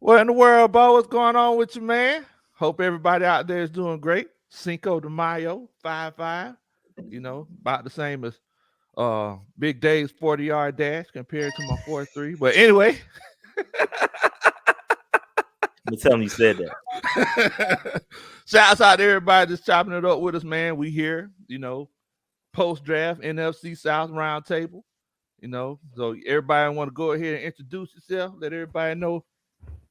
What in the world, Bo? What's going on with you, man? Hope everybody out there is doing great. Cinco de Mayo, 5-5. About the same as Big Dave's 40-yard dash compared to my 4-3. But anyway, I'm telling you said that. shouts out to everybody that's chopping it up with us, man. We here, post draft NFC South roundtable. So everybody want to go ahead and introduce yourself, let everybody know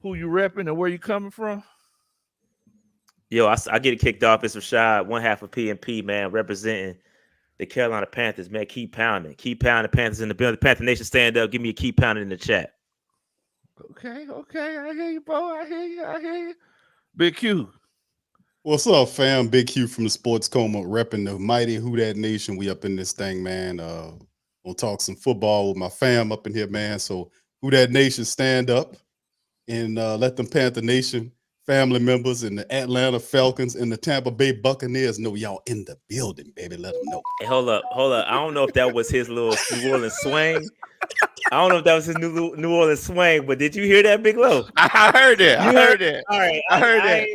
who you repping and where you coming from. Yo, I get it kicked off. It's Rashad, one half of PNP, man, representing the Carolina Panthers, man. Keep pounding. Keep pounding. Panthers in the building. Panther Nation, stand up. Give me a keep pounding in the chat. Okay. I hear you, bro. I hear you. Big Q. What's up, fam? Big Q from the Sports Coma, repping the mighty Who Dat Nation. We up in this thing, man. We'll talk some football with my fam up in here, man. So Who Dat Nation, stand up and let them Panther Nation family members and the Atlanta Falcons and the Tampa Bay Buccaneers know y'all in the building, baby. Let them know. Hey, hold up. I don't know if that was his little New Orleans swing. I don't know if that was his New Orleans swing, but did you hear that, Big Low? I heard it. All right. I heard that.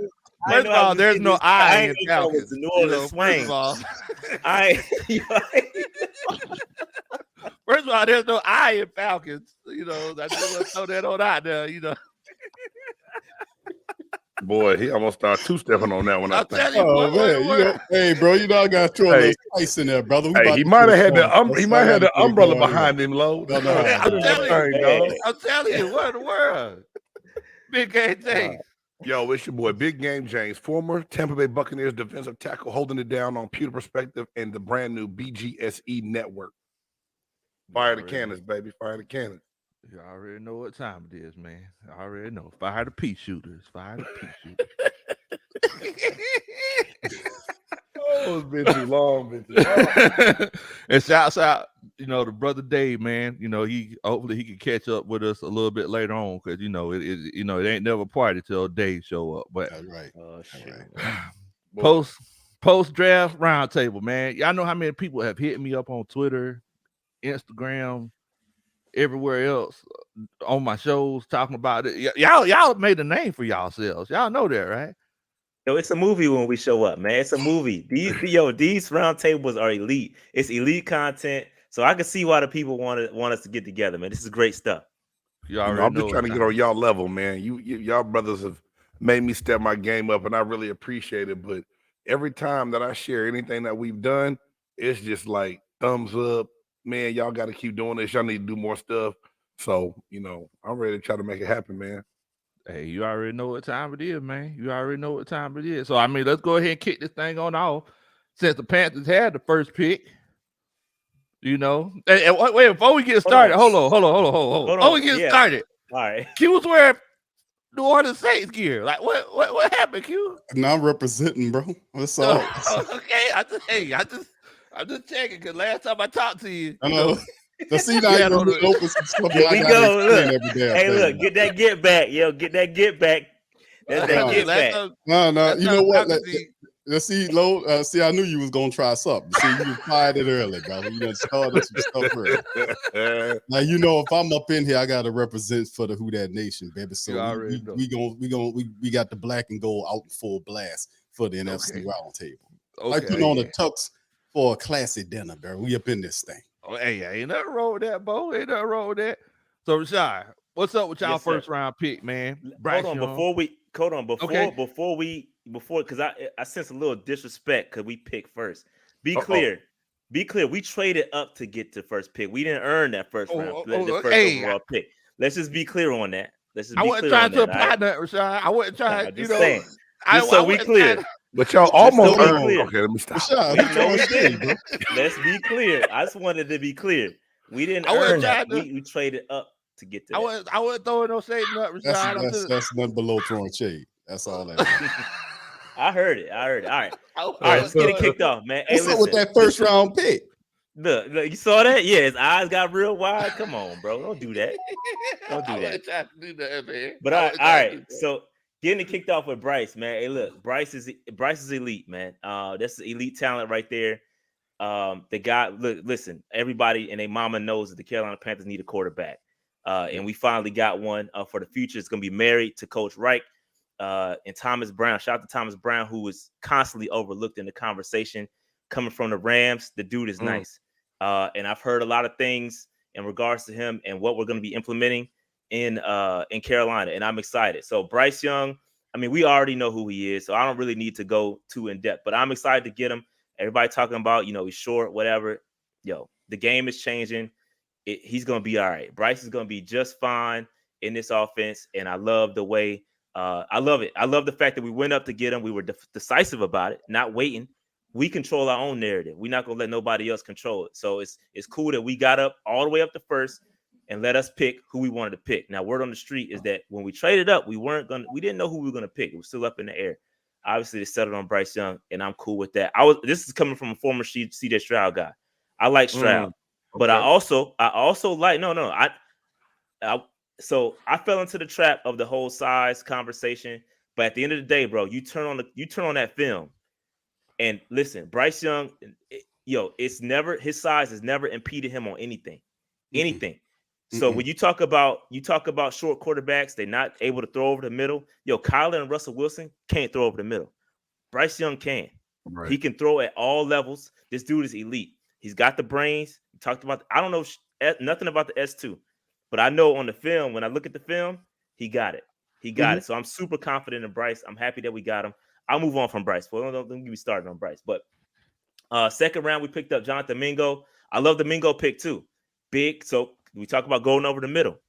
First of all, there's no I in Falcons. The New Orleans swing. First of all, there's no I in Falcons. I just want to throw that on out there. Boy, he almost started two-stepping on that one. I'll tell you what. Hey, bro, I got to throw a little spice in there, brother. He might have had the umbrella behind him, low. I'm telling you, what in the world? Big Game James. Yo, it's your boy, Big Game James, former Tampa Bay Buccaneers defensive tackle, holding it down on Pewter Perspective and the brand new BGSE network. Fire the cannons, baby. Fire the cannons. You already know what time it is, man. I already know. Fire the pea shooters. Fire the pea shooters. Oh, it's been too long. And shouts out, to brother Dave, man. He hopefully he can catch up with us a little bit later on because it ain't never party till Dave show up. But that's right. Oh shit. Post draft roundtable, man. Y'all know how many people have hit me up on Twitter, Instagram, everywhere else on my shows talking about it. Y'all made a name for yourselves. Y'all know that, right? Yo, it's a movie when we show up, man. It's a movie. These roundtables are elite. It's elite content. So I can see why the people want us to get together, man. This is great stuff. I'm just trying to get on y'all level, man. Y'all brothers have made me step my game up, and I really appreciate it. But every time that I share anything that we've done, it's just like thumbs up. Man, y'all got to keep doing this. Y'all need to do more stuff. So, I'm ready to try to make it happen, man. Hey, you already know what time it is, man. You already know what time it is. So, let's go ahead and kick this thing on off. Since the Panthers had the first pick, Hey, wait, before we get started, hold on. Before we get started, all right. Q was wearing New Orleans Saints gear. Like, what happened, Q? Now I'm representing, bro. What's up? Okay, I'm just checking because last time I talked to you, I know. See now Here we go. Look. Hey, look, get that get back, yo. Get that get back. That's that get back. No. You know what? Let's see, Lo. See, I knew you was gonna try something. See, you fired it early, brother. You done started some stuff early. Now if I'm up in here, I gotta represent for the Who Dat Nation, baby. So we got the black and gold out in full blast for the NFC roundtable. Like putting on a tux for a classy dinner, bro. We up in this thing. Oh, hey, ain't nothing wrong with that, Bo. Ain't nothing wrong with that. So, Rashad, what's up with y'all first round pick, man? Hold on, before because I sense a little disrespect because we picked first. Be clear. We traded up to get the first pick. We didn't earn that first round, the first overall pick. Let's just be clear on that. I wasn't trying to apply that, Rashad. I wasn't trying. So we clear. But y'all almost clear. Okay, let me stop. Let's be clear. I just wanted to be clear. We didn't earn that. We traded up to get to. I wasn't throwing no shade up, Rashad. That's nothing below throwing shade. That's all that. I heard it. All right. Let's get it kicked off, man. What's up with that first round pick? Look, you saw that? Yeah, his eyes got real wide. Come on, bro. Don't do that. Don't do that. Trying to do that, man. But all right. So getting it kicked off with Bryce, man. Hey, look, Bryce is elite, man. That's elite talent right there. The guy, listen, everybody and their mama knows that the Carolina Panthers need a quarterback. And we finally got one for the future. It's going to be married to Coach Reich and Thomas Brown. Shout out to Thomas Brown, who was constantly overlooked in the conversation coming from the Rams. The dude is nice. And I've heard a lot of things in regards to him and what we're going to be implementing in Carolina. And I'm excited. So Bryce Young, I mean, we already know who he is, so I don't really need to go too in depth, but I'm excited to get him. Everybody talking about, he's short, whatever. The game is changing. He's going to be all right. Bryce is going to be just fine in this offense. And I love the way, I love it. I love the fact that we went up to get him. We were decisive about it, not waiting. We control our own narrative. We're not going to let nobody else control it. So it's cool that we got up all the way up to first and let us pick who we wanted to pick. Now, word on the street is that when we traded up, we didn't know who we were going to pick. It was still up in the air. Obviously, they settled on Bryce Young, and I'm cool with that. This is coming from a former CJ Stroud guy. I like Stroud, but I also like so I fell into the trap of the whole size conversation. But at the end of the day, bro, you turn on that film, and listen, Bryce Young, his size has never impeded him on anything. So when you talk about short quarterbacks, they're not able to throw over the middle. Kyler and Russell Wilson can't throw over the middle. Bryce Young can. Right. He can throw at all levels. This dude is elite. He's got the brains. We talked about. I don't know nothing about the S2, but I know on the film. When I look at the film, he got it. It. So I'm super confident in Bryce. I'm happy that we got him. I'll move on from Bryce. Well, don't get me started on Bryce. But second round, we picked up Jonathan Mingo. I love the Mingo pick too. Big. So we talk about going over the middle.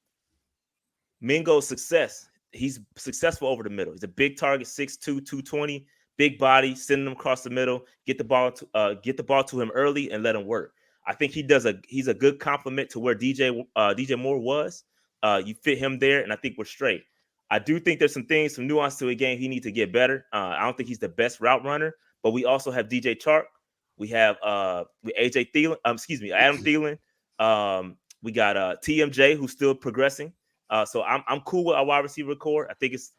Mingo's success. He's successful over the middle. He's a big target, 6'2", 220, big body, sending him across the middle. Get the ball to him early and let him work. I think he's a good complement to where DJ Moore was. You fit him there, and I think we're straight. I do think there's some nuance to a game he needs to get better. I don't think he's the best route runner, but we also have DJ Chark. We have Adam Thielen. We got TMJ, who's still progressing. So I'm cool with our wide receiver core. I think it's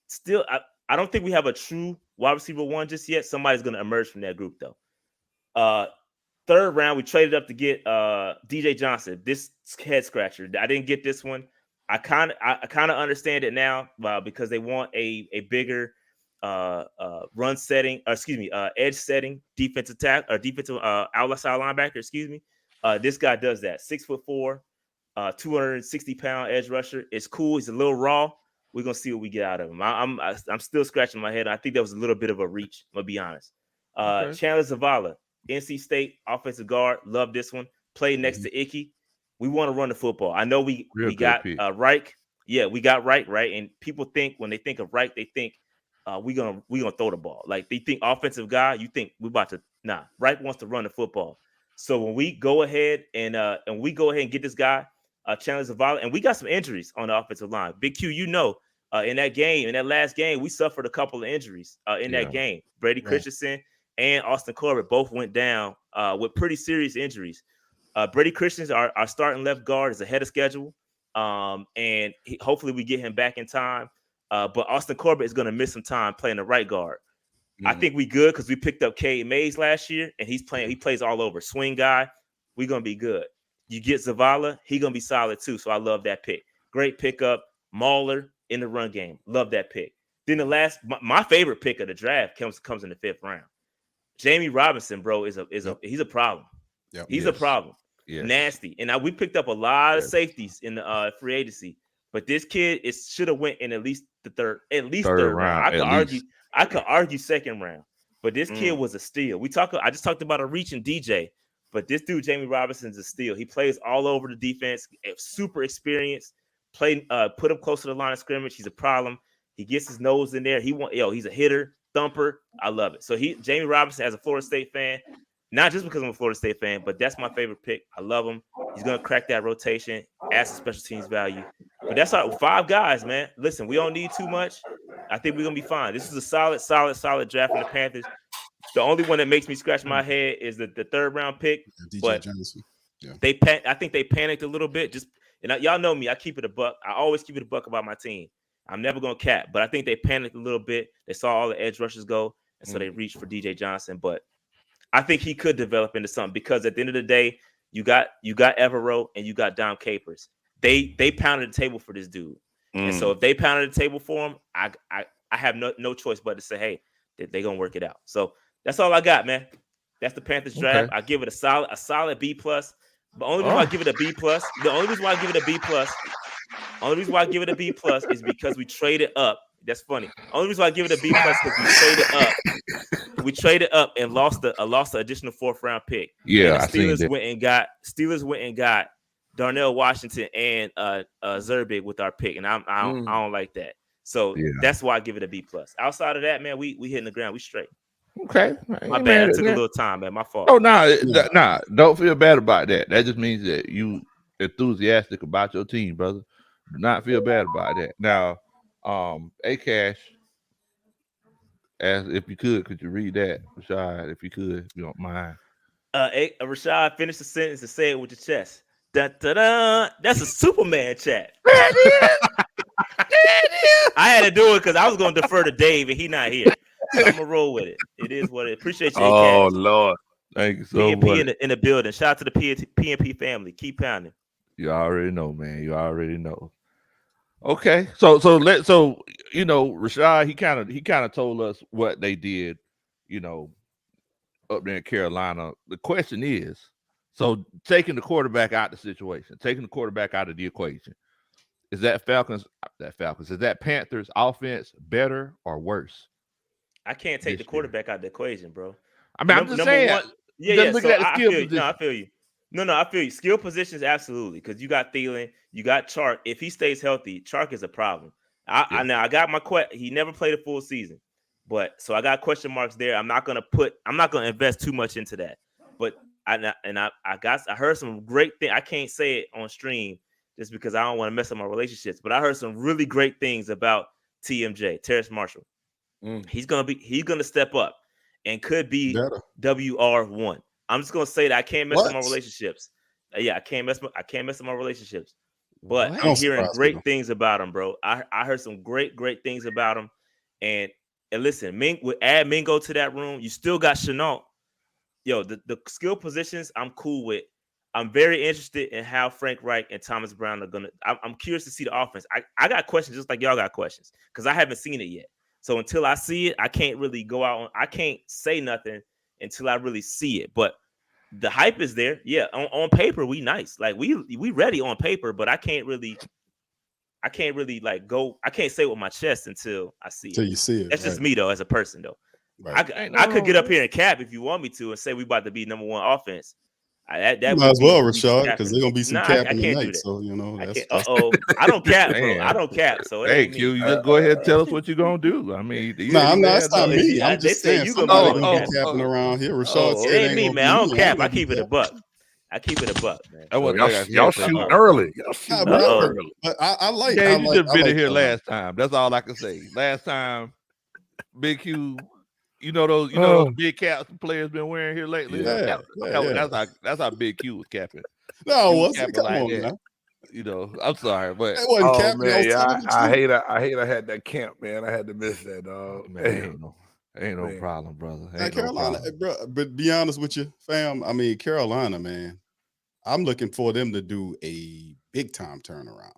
still I don't think we have a true wide receiver one just yet. Somebody's going to emerge from that group, though. Third round, we traded up to get DJ Johnson. This head scratcher. I didn't get this one. I kind of understand it now because they want a bigger run setting, edge setting, defensive outside linebacker. This guy does that. 6'4", 260-pound edge rusher. It's cool. He's a little raw. We're gonna see what we get out of him. I'm still scratching my head. I think that was a little bit of a reach. I'm gonna be honest. Chandler Zavala, NC State offensive guard. Love this one. Played next to Icky. We want to run the football. I know we got Reich. Yeah, we got Reich, right? And people think when they think of Reich, they think we gonna throw the ball. Like they think offensive guy. You think we about to? Nah, Reich wants to run the football. So when we go ahead and get this guy, Chandler Zavala, and we got some injuries on the offensive line. Big Q, in that last game, we suffered a couple of injuries in that game. Brady Christensen and Austin Corbett both went down with pretty serious injuries. Brady Christensen, our starting left guard, is ahead of schedule, and hopefully we get him back in time. But Austin Corbett is going to miss some time playing the right guard. I think we good because we picked up Cade Mays last year, and he plays all over. Swing guy, we're going to be good. You get Zavala, he's going to be solid too, so I love that pick. Great pickup. Mauler in the run game. Love that pick. Then my favorite pick of the draft comes in the 5th round. Jamie Robinson, bro, he's a problem. Yep. He's a problem. Yes. Nasty. And we picked up a lot of safeties in the free agency, but this kid should have went in at least third round. I could argue 2nd round, but this kid was a steal. I just talked about a reaching DJ, but this dude, Jamie Robinson's a steal. He plays all over the defense, super experienced, put him close to the line of scrimmage. He's a problem. He gets his nose in there. He's a hitter, thumper. I love it. So Jamie Robinson, as a Florida State fan, not just because I'm a Florida State fan, but that's my favorite pick. I love him. He's going to crack that rotation, add some special teams value. But that's 5 guys, man. Listen, we don't need too much. I think we're going to be fine. This is a solid draft from the Panthers. The only one that makes me scratch my head is the 3rd round pick. DJ Johnson. Yeah. I think they panicked a little bit. And y'all know me. I keep it a buck. I always keep it a buck about my team. I'm never going to cap. But I think they panicked a little bit. They saw all the edge rushers go, and so they reached for DJ Johnson. But I think he could develop into something because at the end of the day, you got Evero and you got Dom Capers. they pounded the table for this dude. And so if they pounded the table for him, I have no choice but to say, hey, they're gonna work it out. So that's all I got, man. That's the Panthers draft. I give it a solid B plus. The only reason why I give it a B plus, is because we traded up. That's funny. Only reason why I give it a B plus because we traded up and lost the additional 4th round pick. Yeah, and the Steelers went and got Darnell Washington and Zerbig with our pick, and I don't like that. So that's why I give it a B plus. Outside of that, man, we hitting the ground. We straight. Okay, my bad. I took a little time, man. My fault. Oh no, don't feel bad about that. That just means that you enthusiastic about your team, brother. Do not feel bad about that. Now, Cash, as if you could you read that, Rashad? If you could, if you don't mind. Rashad, finish the sentence and say it with your chest. Da-da-da. That's a Superman chat. I had to do it because I was going to defer to Dave and he's not here. So I'm gonna roll with it. It is what it. Appreciate you. Oh Lord, thank you so much. PNP in the building. Shout out to the PNP family. Keep pounding. You already know, man. You already know. Okay, so you know, Rashad, he kind of told us what they did, you know, up there in Carolina. The question is, so taking the quarterback out of the situation, taking the quarterback out of the equation, is that Panthers offense better or worse? I can't take the quarterback out of the equation, bro. I mean, I'm just saying. I feel you. No, I feel you. No, I feel you. Skill positions, absolutely, because you got Thielen, you got Chark. If he stays healthy, Chark is a problem. I got my He never played a full season, but so I got question marks there. I'm not gonna invest too much into that. But I heard some great things. I can't say it on stream just because I don't want to mess up my relationships. But I heard some really great things about TMJ, Terrace Marshall. He's gonna step up and could be WR1. I'm just gonna say that I can't mess up my relationships. I can't mess up my relationships. But I'm hearing great things about him, bro. I heard some great things about him. And listen, add Mingo to that room. You still got Chenault. Yo, the skill positions I'm cool with. I'm very interested in how Frank Reich and Thomas Brown are gonna. I'm curious to see the offense. I got questions just like y'all got questions because I haven't seen it yet. So until I see it, I can't really go out. I can't say nothing until I really see it. But the hype is there. Yeah, on paper we nice. Like we ready on paper, but I can't really like go. I can't say it with my chest until I see it. Until you see it. That's just me though, as a person though. Right. I could get up here and cap if you want me to and say we about to be number one offense. That might as well, Rashad, because there's gonna be some capping tonight. So you know, I don't cap, bro. I don't cap. So hey, Q, you just go ahead and tell us what you're gonna do. I mean, I'm not. It's not me. I'm just saying you gonna be capping around here. Rashad said, "It ain't me, man. I don't cap. I keep it a buck. Man. Y'all shoot early. But I like. Yeah, you just been in here last time. That's all I can say. Last time, Big Q. You know those big caps the players been wearing here lately. That's how Big Q was capping. No, it wasn't. Come on, man. You know, I'm sorry, but it wasn't capping. Man, I hate I had that camp, man. I had to miss that, dog. Man, ain't no problem, brother. Ain't Carolina, bro. But be honest with you, fam. I mean, Carolina, man. I'm looking for them to do a big time turnaround.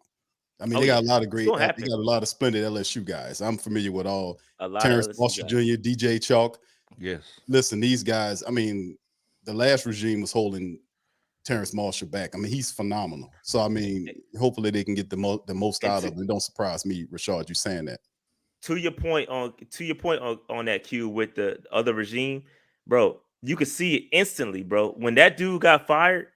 I mean, they got a lot of great. They got a lot of splendid LSU guys. I'm familiar with all. Terrence Marshall Jr., DJ Chalk. Yes. Listen, these guys. I mean, the last regime was holding Terrence Marshall back. I mean, he's phenomenal. So I mean, hopefully they can get the most out of him. Don't surprise me, Rashad, you saying that. To your point on that Q with the other regime, bro. You could see it instantly, bro. When that dude got fired.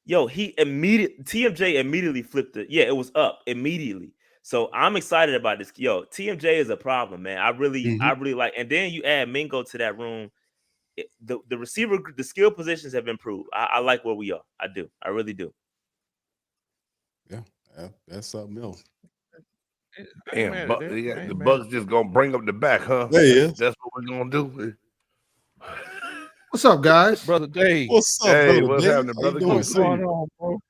Yo, TMJ immediately flipped it. Yeah, it was up immediately. So I'm excited about this. Yo, TMJ is a problem, man. I really like. And then you add Mingo to that room. The receiver, the skill positions have improved. I like where we are. I do. I really do. Yeah, that's something else. Damn, the Bucks just gonna bring up the back, huh? Yeah, that's what we're gonna do. What's up, guys? Brother Dave. What's up, hey, brother what's Dave? happening, brother? What's going on, bro?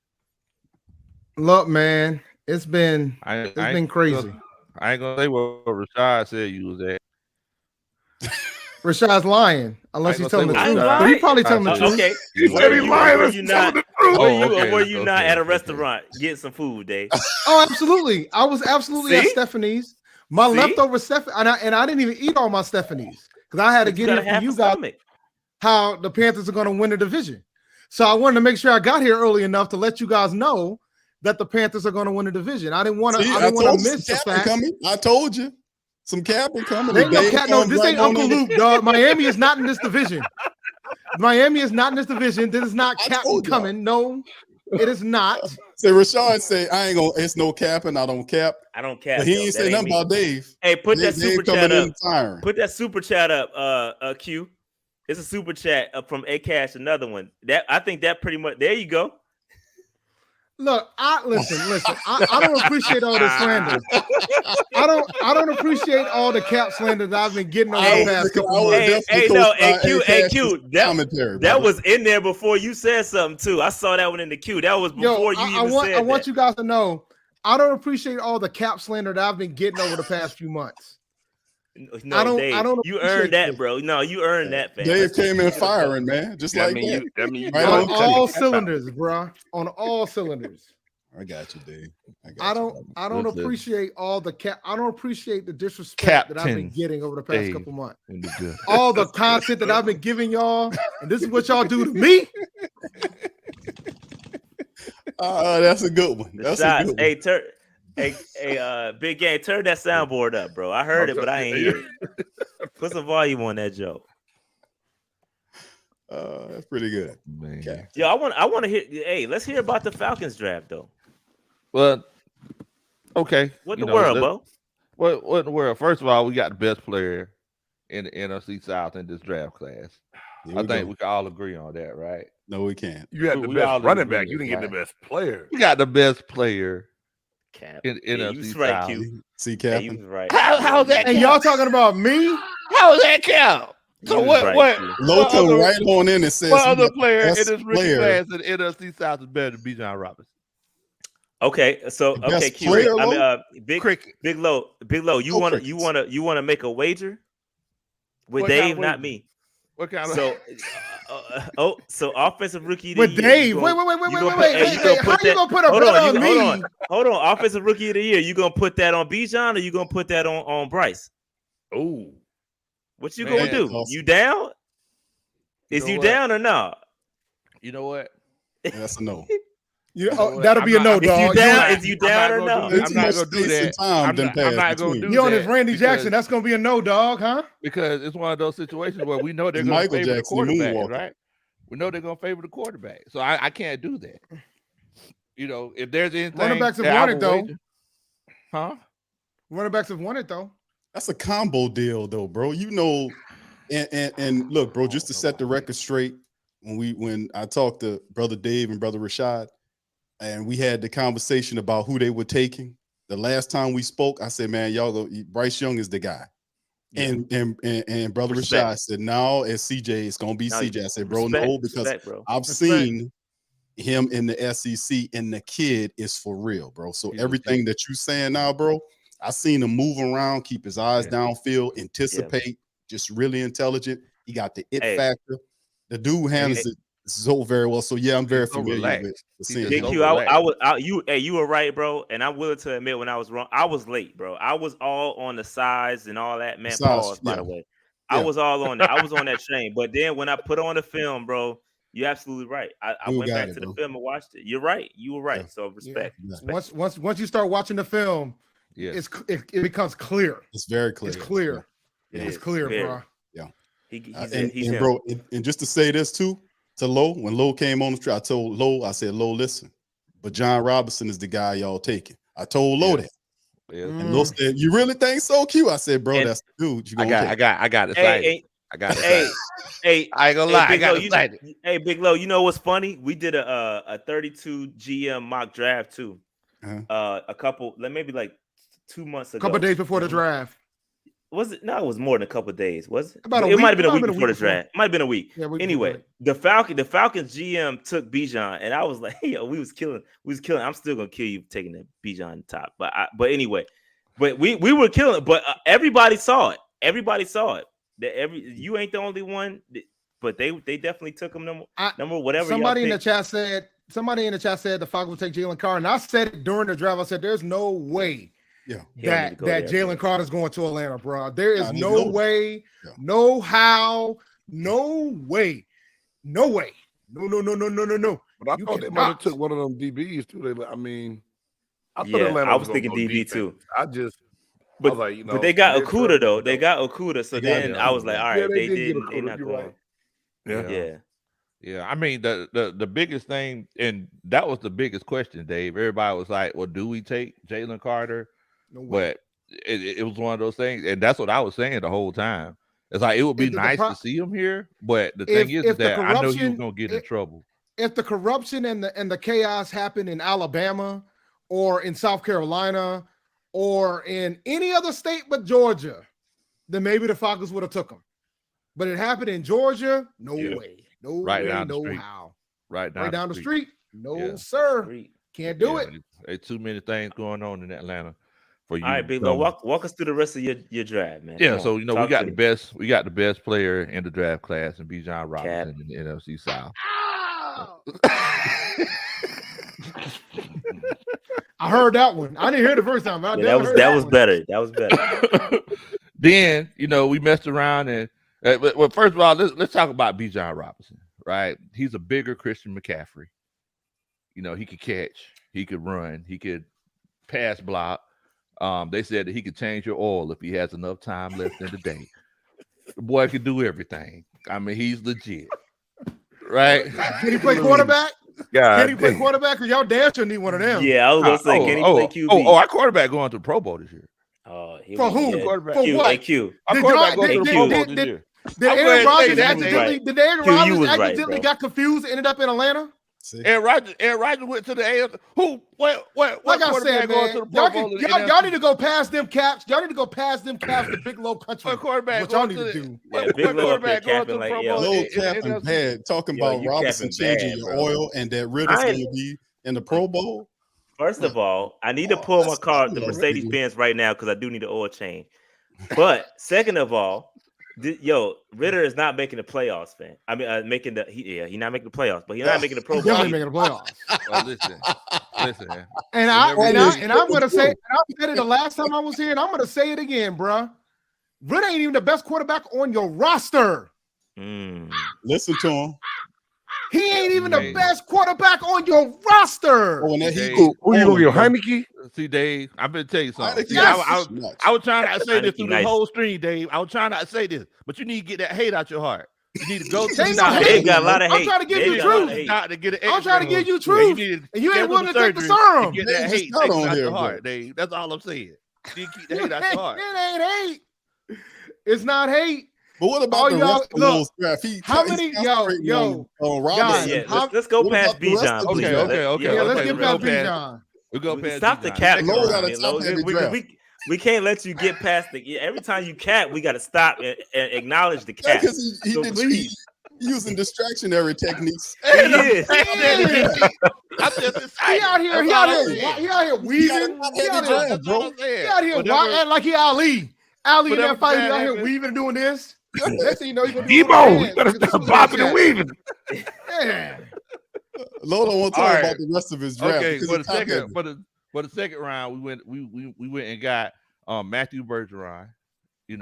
Look, man, it's been crazy. I ain't gonna say what Rashad said you was at. Rashad's lying unless he's telling the truth. But he probably telling the truth. Okay. Were you not at a restaurant getting some food, Dave? Oh, absolutely. I was absolutely at Stephanie's. My leftover Stephanie, and I didn't even eat all my Stephanie's because I had to get here for you guys how the Panthers are going to win the division. So I wanted to make sure I got here early enough to let you guys know that the Panthers are going to win the division. I didn't want to miss the fact. Coming. I told you. Some cap coming. This ain't Uncle Luke, dog. Miami is not in this division. Miami is not in this division. This is not Captain coming. No, it is not. Say Rashad say I ain't gonna. It's no capping. I don't cap. I don't cap. But he ain't say nothing about Dave. Hey, put that super chat up. Put that super chat up. Q. It's a super chat from A Cash. Another one. That I think that pretty much. There you go. Look, listen. I don't appreciate all the slander. I don't appreciate all the cap slander that I've been getting over the past couple months. AQ. That was in there before you said something too. I saw that one in the queue. That was before you even said that. I want you guys to know I don't appreciate all the cap slander that I've been getting over the past few months. No, Dave, you earned that, bro. No, you earned that, man. Dave came in firing, man. Just like that. On all cylinders, bro. On all cylinders. I got you, Dave. I don't appreciate all the cap. I don't appreciate the disrespect that I've been getting over the past couple months. All the content that I've been giving y'all, and this is what y'all do to me. That's a good one. That's a good one. Hey, Big Game, turn that soundboard up, bro. I heard it, but I ain't hear it. Put some volume on that joke. That's pretty good, man. Okay. Yo, I want to hear. Hey, let's hear about the Falcons draft, though. Well, okay. What in the world, bro? What in the world? First of all, we got the best player in the NFC South in this draft class. I think we can all agree on that, right? No, we can't. You had the best running back. You didn't get the best player. We got the best player. Cap. In NFC right, South. See, Cap. Yeah, right. How's that? And y'all talking about me? How is that Cap? So what? Low come right on in and says what other player in this rookie class in the NFC South is better than Bijan Robinson? Okay, so Q. Big Low. You wanna make a wager with what Dave, not me. What kind of so offensive rookie of the year. With Dave. Wait. How you gonna put a bet on me? Hold on. Offensive rookie of the year. You gonna put that on Bijan or you gonna put that on Bryce? Oh. What you gonna do? Awesome. You down? Is you down or not? You know what? That's a no. That'll be a no, dog. Is you down or no? I'm not gonna do that. I'm not gonna do that. You on this Randy Jackson? That's gonna be a no, dog, huh? Because it's one of those situations where we know they're gonna favor the quarterback, right? We know they're gonna favor the quarterback, so I can't do that. You know, if there's anything, running backs have won it though, huh? Running backs have won it though. That's a combo deal, though, bro. You know, and look, bro, just to set the record straight, when I talked to Brother Dave and Brother Rashad, and we had the conversation about who they were taking. The last time we spoke, I said, man, Bryce Young is the guy. Yeah. And Brother Rashad said, no, it's CJ. It's going to be CJ. I said, bro, no, because I've seen him in the SEC, and the kid is for real, bro. So everything that you saying now, bro, I seen him move around, keep his eyes downfield, anticipate, just really intelligent. He got the factor. The dude handles it so very well. So yeah, I'm very familiar with seeing Big Q, you were right, bro. And I'm willing to admit when I was wrong. I was late, bro. I was all on the size and all that, man. Pause, by the way. I was all on that. I was on that train. But then when I put on the film, bro, you're absolutely right. I went back to the film and watched it. You're right. You were right. So respect. Once you start watching the film, it becomes clear. It's very clear. It's clear. It's clear, bro. Yeah. He's bro, and just to say this too, to Lowe, when Lowe came on the street, I told Lowe, I said, Lowe, listen, but John Robinson is the guy y'all taking. I told Lowe that. Yeah. And Lowe said, you really think so, Q? I said, bro, that's the dude. I got it. I ain't gonna lie. I got excited. Hey, Big Low, you know what's funny? We did a 32 GM mock draft too. Maybe like 2 months ago. A couple days before the draft. Was it? No, it was more than a couple of days. Was it? It might have been a week before the draft. It might have been a week. Yeah, anyway, the Falcons GM took Bijan, and I was like, "Hey, yo, we was killing. I'm still gonna kill you taking the Bijan top." But anyway, we were killing. But everybody saw it. You ain't the only one, but they definitely took him number whatever. Somebody in the chat said the Falcons would take Jalen Carter, and I said it during the draft. I said there's no way that Jalen Carter's going to Atlanta, bro. There is no way, no how, no way, no way. No. But I thought they might have took one of them DBs too. I thought Atlanta I was thinking DB too. I was like, but they got Okuda though. They got Okuda, so then I was like, all right, they're not going. Yeah. I mean, the biggest thing, and that was the biggest question, Dave. Everybody was like, well, do we take Jalen Carter? No way. But it was one of those things, and that's what I was saying the whole time. It's like it would be nice to see him here, but the thing is that I know he was gonna get in trouble. If the corruption and the chaos happened in Alabama or in South Carolina or in any other state but Georgia, then maybe the Falcons would have took him. But it happened in Georgia, no way. No way, no how. Right down the street. No, sir. Can't do it. There's too many things going on in Atlanta. For you. All right, Big Lo, walk us through the rest of your draft, man. Yeah, so we got the best player in the draft class, and Bijan Robinson in the NFC South. I heard that one. I didn't hear the first time. That was better. That was better. Then we messed around and well, first of all, let's talk about Bijan Robinson, right? He's a bigger Christian McCaffrey. He could catch, he could run, he could pass block. They said that he could change your oil if he has enough time left in the day. The boy could do everything. I mean, he's legit, right? Can he play quarterback? Can he play quarterback? Because y'all damn sure need one of them. Yeah, I was gonna say, can he play QB? Our quarterback going to the Pro Bowl this year. For who? For what? Our quarterback going to the Pro Bowl this year. Did Aaron Rodgers accidentally got confused and ended up in Atlanta? Aaron Rodgers went to the AFC. What like I said, man, y'all need to go past them caps. Y'all need to go past them caps to Big Low Country. What quarterback? What y'all need to do? Big Low going to the Pro Bowl. Low capping bad. Talking about Robinson changing your oil and that Ritter's going to be in the Pro Bowl. First of all, I need to pull my car, the Mercedes Benz, right now because I do need an oil change. But second of all, Ritter is not making the playoffs, man. I mean, he's not making the playoffs, but he's not making the Pro Bowl. Definitely making the playoffs. Well, listen. And I'm gonna say, and I said it the last time I was here, and I'm gonna say it again, bro. Ritter ain't even the best quarterback on your roster. Listen to him. He ain't even the best quarterback on your roster. Who you gonna give Heineke? See, Dave, I'm gonna tell you something. See, I was trying not to say this through the whole stream, Dave. I was trying not to say this, but you need to get that hate out your heart. You need to go to They got a lot of hate. I'm trying to give you truth. I'm trying to give you truth. And you ain't willing to take the serum. Get that hate out your heart, Dave. That's all I'm saying. You keep the hate out your heart. It ain't hate. It's not hate. But what about the rest of those draft? Let's go past Bijan. Okay. Yeah, let's get past Bijan. We go past. Stop the cap. We can't let you get past the. Every time you cap, we got to stop and acknowledge the cap. Because he's using distractionary techniques. He is. He out here weaving. He out here like he Ali. Ali in that fight, he out here weaving and doing this. Next thing you know, he's gonna do Debo, you better stop bopping and weaving. Yeah. Lola won't talk about the rest of his draft. Okay, for the second round, we went and got Matthew Bergeron. He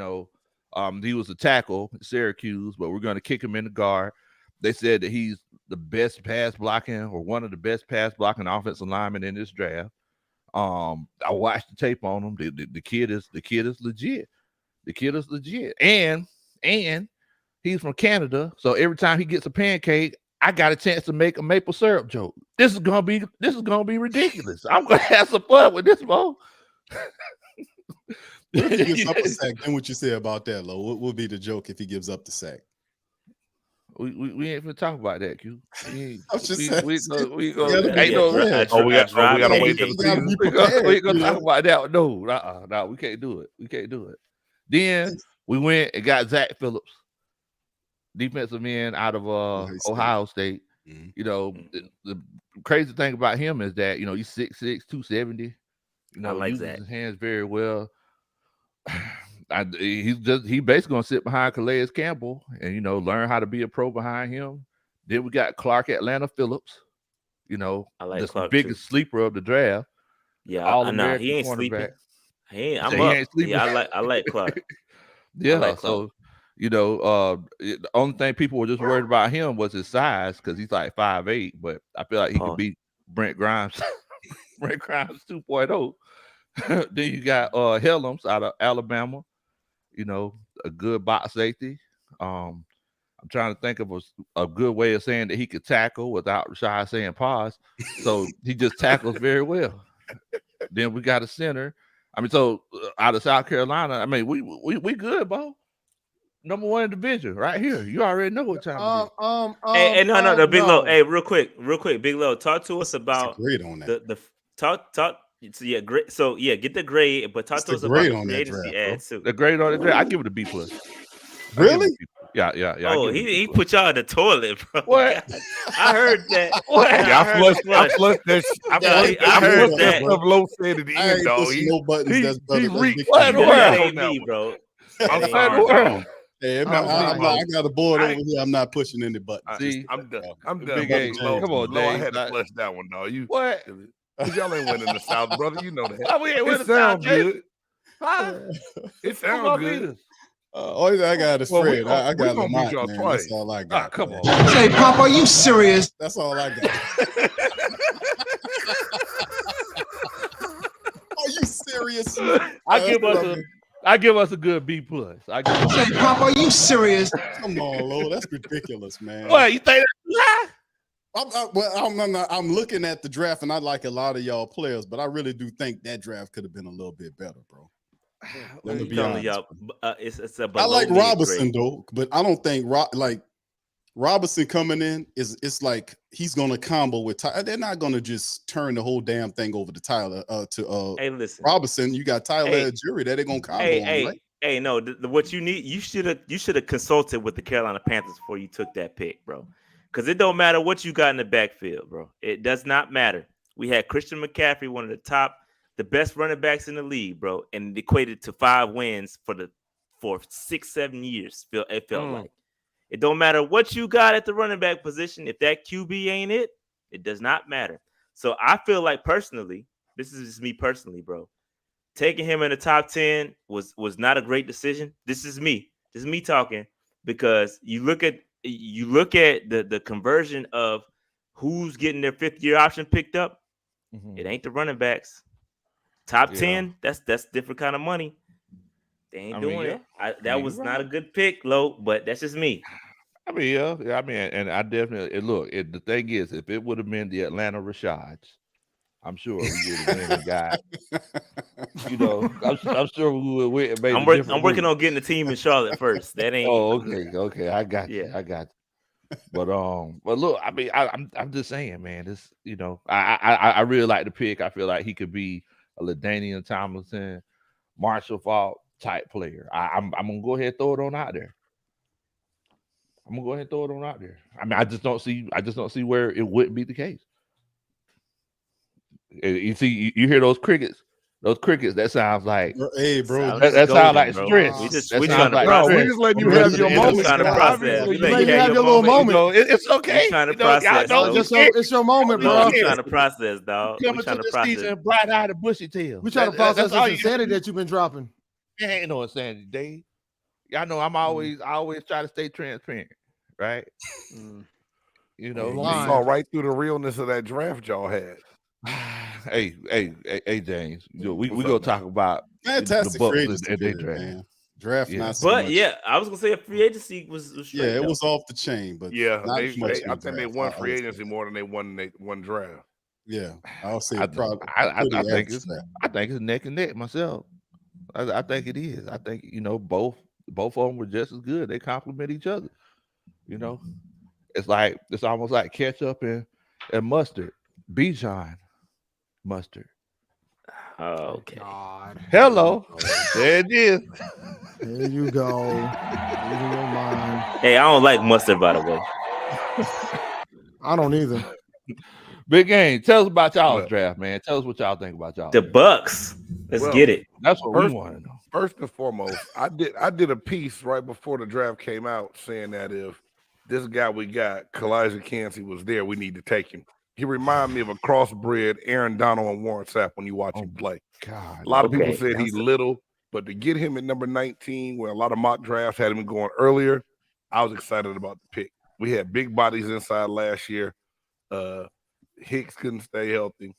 was a tackle at Syracuse, but we're going to kick him in the guard. They said that he's the best pass blocking or one of the best pass blocking offensive linemen in this draft. I watched the tape on him. The kid is legit. The kid is legit, and he's from Canada. So every time he gets a pancake, I got a chance to make a maple syrup joke. This is gonna be ridiculous. I'm gonna have some fun with this, Mo. If he gives up a sack, then what you say about that, Lo? What will be the joke if he gives up the sack? We ain't gonna talk about that, Q. We gotta wait till the season. We gonna talk about that. No, we can't do it. Then we went and got Zach Phillips, defensive end out of Ohio State. Mm-hmm. The crazy thing about him is that he's 6'6", 270. I like uses that. His hands very well. He's basically gonna sit behind Calais Campbell and learn how to be a pro behind him. Then we got Clark Atlanta Phillips. I like the biggest sleeper of the draft. Yeah, I know he ain't sleeping. He ain't sleeping. Yeah, I like Clark. Yeah, like Clark. So the only thing people were just worried about him was his size because he's like 5'8", but I feel like he could beat Brent Grimes. Brent Grimes 2.0. Then you got Helms out of Alabama. A good box safety. I'm trying to think of a good way of saying that he could tackle without Rashad saying pause. So he just tackles very well. Then we got a center. I mean, so out of South Carolina, I mean, we good, Bo. Number one in the division, right here. You already know what time it is. No, Big Low. Hey, real quick, Big Low. Talk to us about the talk. So yeah, great. So yeah, get the grade, but talk to us about the free agency ads too. The grade on the draft, I give it a B+. Really? Yeah. Oh, he put y'all in the toilet, bro. What? I heard that. What? I flushed that. I heard that. Low said at the end, dog. No buttons. That's better. That ain't me, bro. Hey, I got a board over here. I'm not pushing any buttons. See, I'm done. Come on, Dave. I had to flush that one, dog. What? Y'all ain't winning the South, brother. You know that. It sounds good. It sounds good. Only thing I got is Fred. I got Lamont, man. That's all I got. Come on. Say, Pop, are you serious? That's all I got. Are you serious? I give us a good B+. Say, Pop, are you serious? Come on, Lord. That's ridiculous, man. What, you think that's I'm looking at the draft, and I like a lot of y'all players, but I really do think that draft could have been a little bit better, bro. Let me be honest. I like Robinson though, but I don't think Robinson coming in it's like he's gonna combo with Tyler. They're not gonna just turn the whole damn thing over to Tyler hey, listen. Robinson. You got Tyler Jury that they're gonna combo on, right? Hey, no, what you need, you should have consulted with the Carolina Panthers before you took that pick, bro. Because it don't matter what you got in the backfield, bro. It does not matter. We had Christian McCaffrey, one of the best running backs in the league, bro, and it equated to 5 wins for 6-7 years. It felt like it don't matter what you got at the running back position. If that QB ain't it does not matter. So I feel like personally, this is just me personally, bro. Taking him in the top 10 was not a great decision. This is me talking, because you look at the conversion of who's getting their 5th-year option picked up. Mm-hmm. It ain't the running backs. Top 10, that's different kind of money. They ain't doing it. That was not a good pick, Lo, but that's just me. I mean, and I definitely look. The thing is, if it would have been the Atlanta Rashads, I'm sure we would have been the guy. I'm sure we would have made. I'm working on getting the team in Charlotte first. That ain't. Oh, okay. I got you. But look, I mean, I'm just saying, man. This, I really like the pick. I feel like he could be a LaDainian Tomlinson, Marshall Faulk type player. I'm gonna go ahead and throw it on out there. I mean, I just don't see where it wouldn't be the case. You see, you hear those crickets. That sounds like, hey, bro. That sounds like stress. We just letting you have your moment. We let you have your little moment. It's okay. Trying to process. It's your moment, bro. We're trying to process, dog. Coming to the season, bright-eyed and bushy-tailed. We trying to process this insanity that you've been dropping. There ain't no insanity, Dave. Y'all know I always try to stay transparent, right? You saw right through the realness of that draft y'all had. Hey, James. We gonna talk about fantastic the free Bucs and they draft. Man. Draft, yeah. not so but much. Yeah, I was gonna say a free agency was straight it up. was off the chain, but I think they won free agency more than they won draft. Yeah, I'll say I think it's neck and neck myself. I think it is. I think both of them were just as good. They complement each other. It's almost like ketchup and mustard. Bichon mustard. Oh, okay. God. Hello. There it is. There you go. Using your mind. Hey, I don't like mustard, by the way. I don't either. Big Game. Tell us about y'all's draft, man. Tell us what y'all think about y'all. The Bucs. Let's get it. That's what we want to know. First and foremost, I did a piece right before the draft came out saying that if this guy we got, Kalijah Kancey, was there, we need to take him. He reminded me of a crossbred Aaron Donald and Warren Sapp when you watch him play. God, a lot of people said he's little, but to get him at number 19, where a lot of mock drafts had him going earlier, I was excited about the pick. We had big bodies inside last year. Hicks couldn't stay healthy.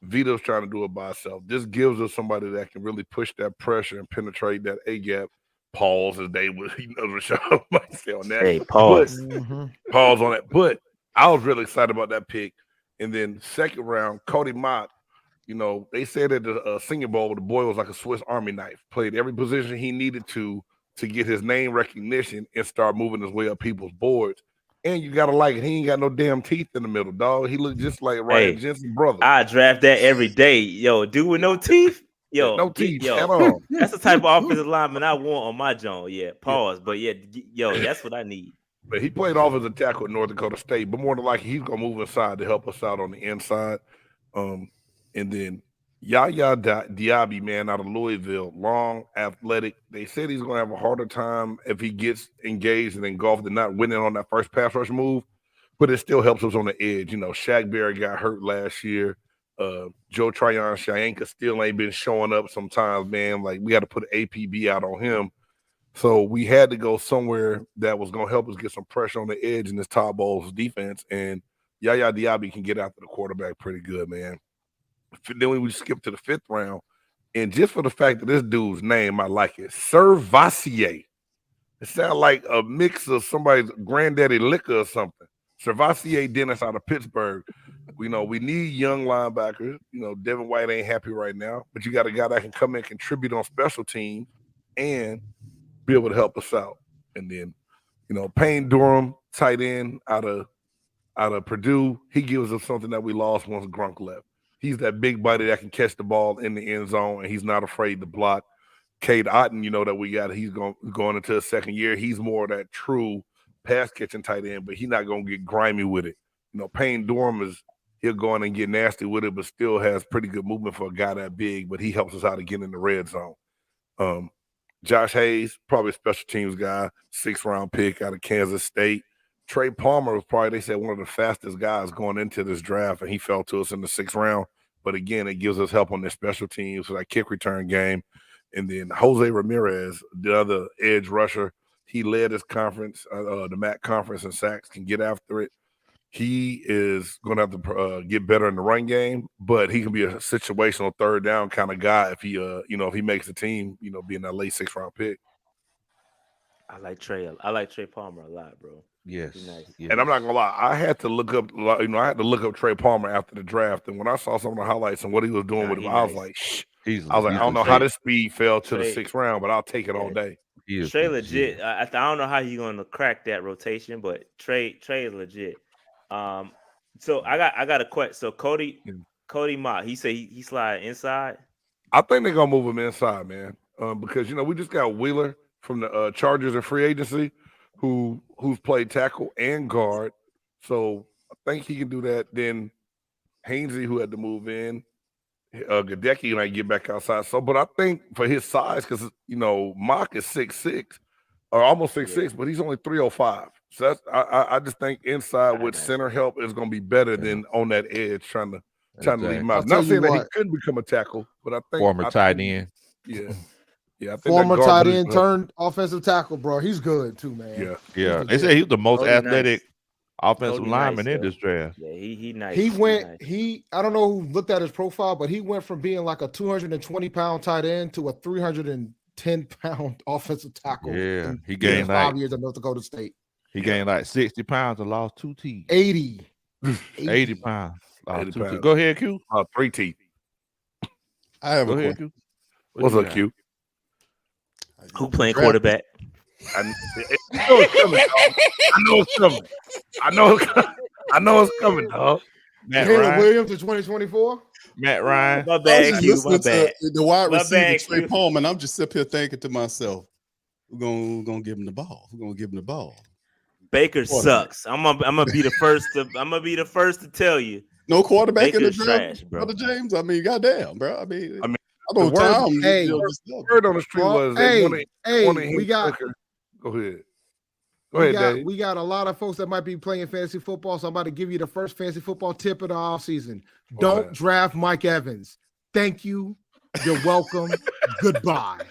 Vito's trying to do it by himself. This gives us somebody that can really push that pressure and penetrate that A-gap. Pause, as they would, Rashad might say on that. Hey, pause. Pause on that. But I was really excited about that pick. And then second round, Cody Mott, they said at the Senior Bowl, the boy was like a Swiss Army knife. Played every position he needed to get his name recognition and start moving his way up people's boards. And you got to like it. He ain't got no damn teeth in the middle, dog. He looked just like Ryan Jensen's brother. I draft that every day. Yo, dude with no teeth. Yo, no teeth at all. That's the type of offensive lineman I want on my joint. Yeah, pause. But that's what I need. But he played offensive tackle at North Dakota State, but more than likely he's gonna move inside to help us out on the inside. And then Yaya Diaby, man, out of Louisville, long, athletic. They said he's gonna have a harder time if he gets engaged and engulfed and not winning on that first pass rush move, but it still helps us on the edge. Shaq Barrett got hurt last year. Joe Tryon-Shoyinka still ain't been showing up sometimes, man. Like, we got to put an APB out on him. So we had to go somewhere that was going to help us get some pressure on the edge in this Todd Bowles defense. And Yaya Diaby can get after the quarterback pretty good, man. Then we skip to the 5th round. And just for the fact that this dude's name, I like it. Servassier. It sounds like a mix of somebody's granddaddy liquor or something. Servassier Dennis out of Pittsburgh. We need young linebackers. Devin White ain't happy right now, but you got a guy that can come in and contribute on special teams and be able to help us out. And then, Payne Durham, tight end out of Purdue, he gives us something that we lost once Grunk left. He's that big body that can catch the ball in the end zone, and he's not afraid to block. Cade Otton, that we got, he's going into his second year. He's more of that true pass-catching tight end, but he's not going to get grimy with it. Payne Durham he'll go in and get nasty with it, but still has pretty good movement for a guy that big, but he helps us out again in the red zone. Josh Hayes, probably a special teams guy, 6th-round pick out of Kansas State. Trey Palmer was probably, they said, one of the fastest guys going into this draft, and he fell to us in the 6th round. But again, it gives us help on their special teams for that kick return game. And then Jose Ramirez, the other edge rusher, he led his conference, the MAC conference in sacks, can get after it. He is going to have to get better in the run game, but he can be a situational third down kind of guy if he, if he makes the team, being that late 6th round pick. I like Trey Palmer a lot, bro. Yes. Nice. And I'm not gonna lie, I had to look up Trey Palmer after the draft, and when I saw some of the highlights and what he was doing with him, I was like, I don't know how this speed fell to the 6th round, but I'll take it all day. Trey legit. I don't know how he's going to crack that rotation, but Trey is legit. So I got a question. So Cody Mott, he said he slide inside. I think they're gonna move him inside, man. Because we just got Wheeler from the Chargers in free agency, who's played tackle and guard. So I think he can do that. Then Hainsey, who had to move in, Gadecki might get back outside. So, but I think for his size, because Mock is 6'6", or almost 6'6", but he's only 305. So that's I just think inside with center help is going to be better than on that edge trying to leave him out. Not saying that he couldn't become a tackle, but I think former tight end. Yeah. I think former tight end turned offensive tackle, bro. He's good too, man. Yeah. They say he's the most athletic offensive lineman in this draft. Yeah, he nice. I don't know who looked at his profile, but he went from being like a 220-pound tight end to a 310-pound offensive tackle. Yeah, he gained 5 years at North Dakota State. He gained like 60 pounds and lost 2 teeth. 80 pounds. 80 pounds. Go ahead, Q. 3 teeth. I have Go a ahead, question. Q. What's up, Q? Who playing quarterback? I know it's coming. I know it's coming, dog. Caleb Williams to 2024. Matt Ryan. My bad, Q. My bad. The wide My receiver bad, Trey Q. Palmer, and I'm just sitting here thinking to myself, we're gonna give him the ball. We're gonna give him the ball. Baker sucks. I'm gonna be the first to tell you. No quarterback Baker's in the draft, trash, bro. Brother James. I mean, goddamn, bro. I mean, know Tom. Word on the street was they wanted him. We got. Go ahead. Go ahead, Dave. We got a lot of folks that might be playing fantasy football, so I'm about to give you the first fantasy football tip of the offseason. Don't draft Mike Evans. Thank you. You're welcome. Goodbye.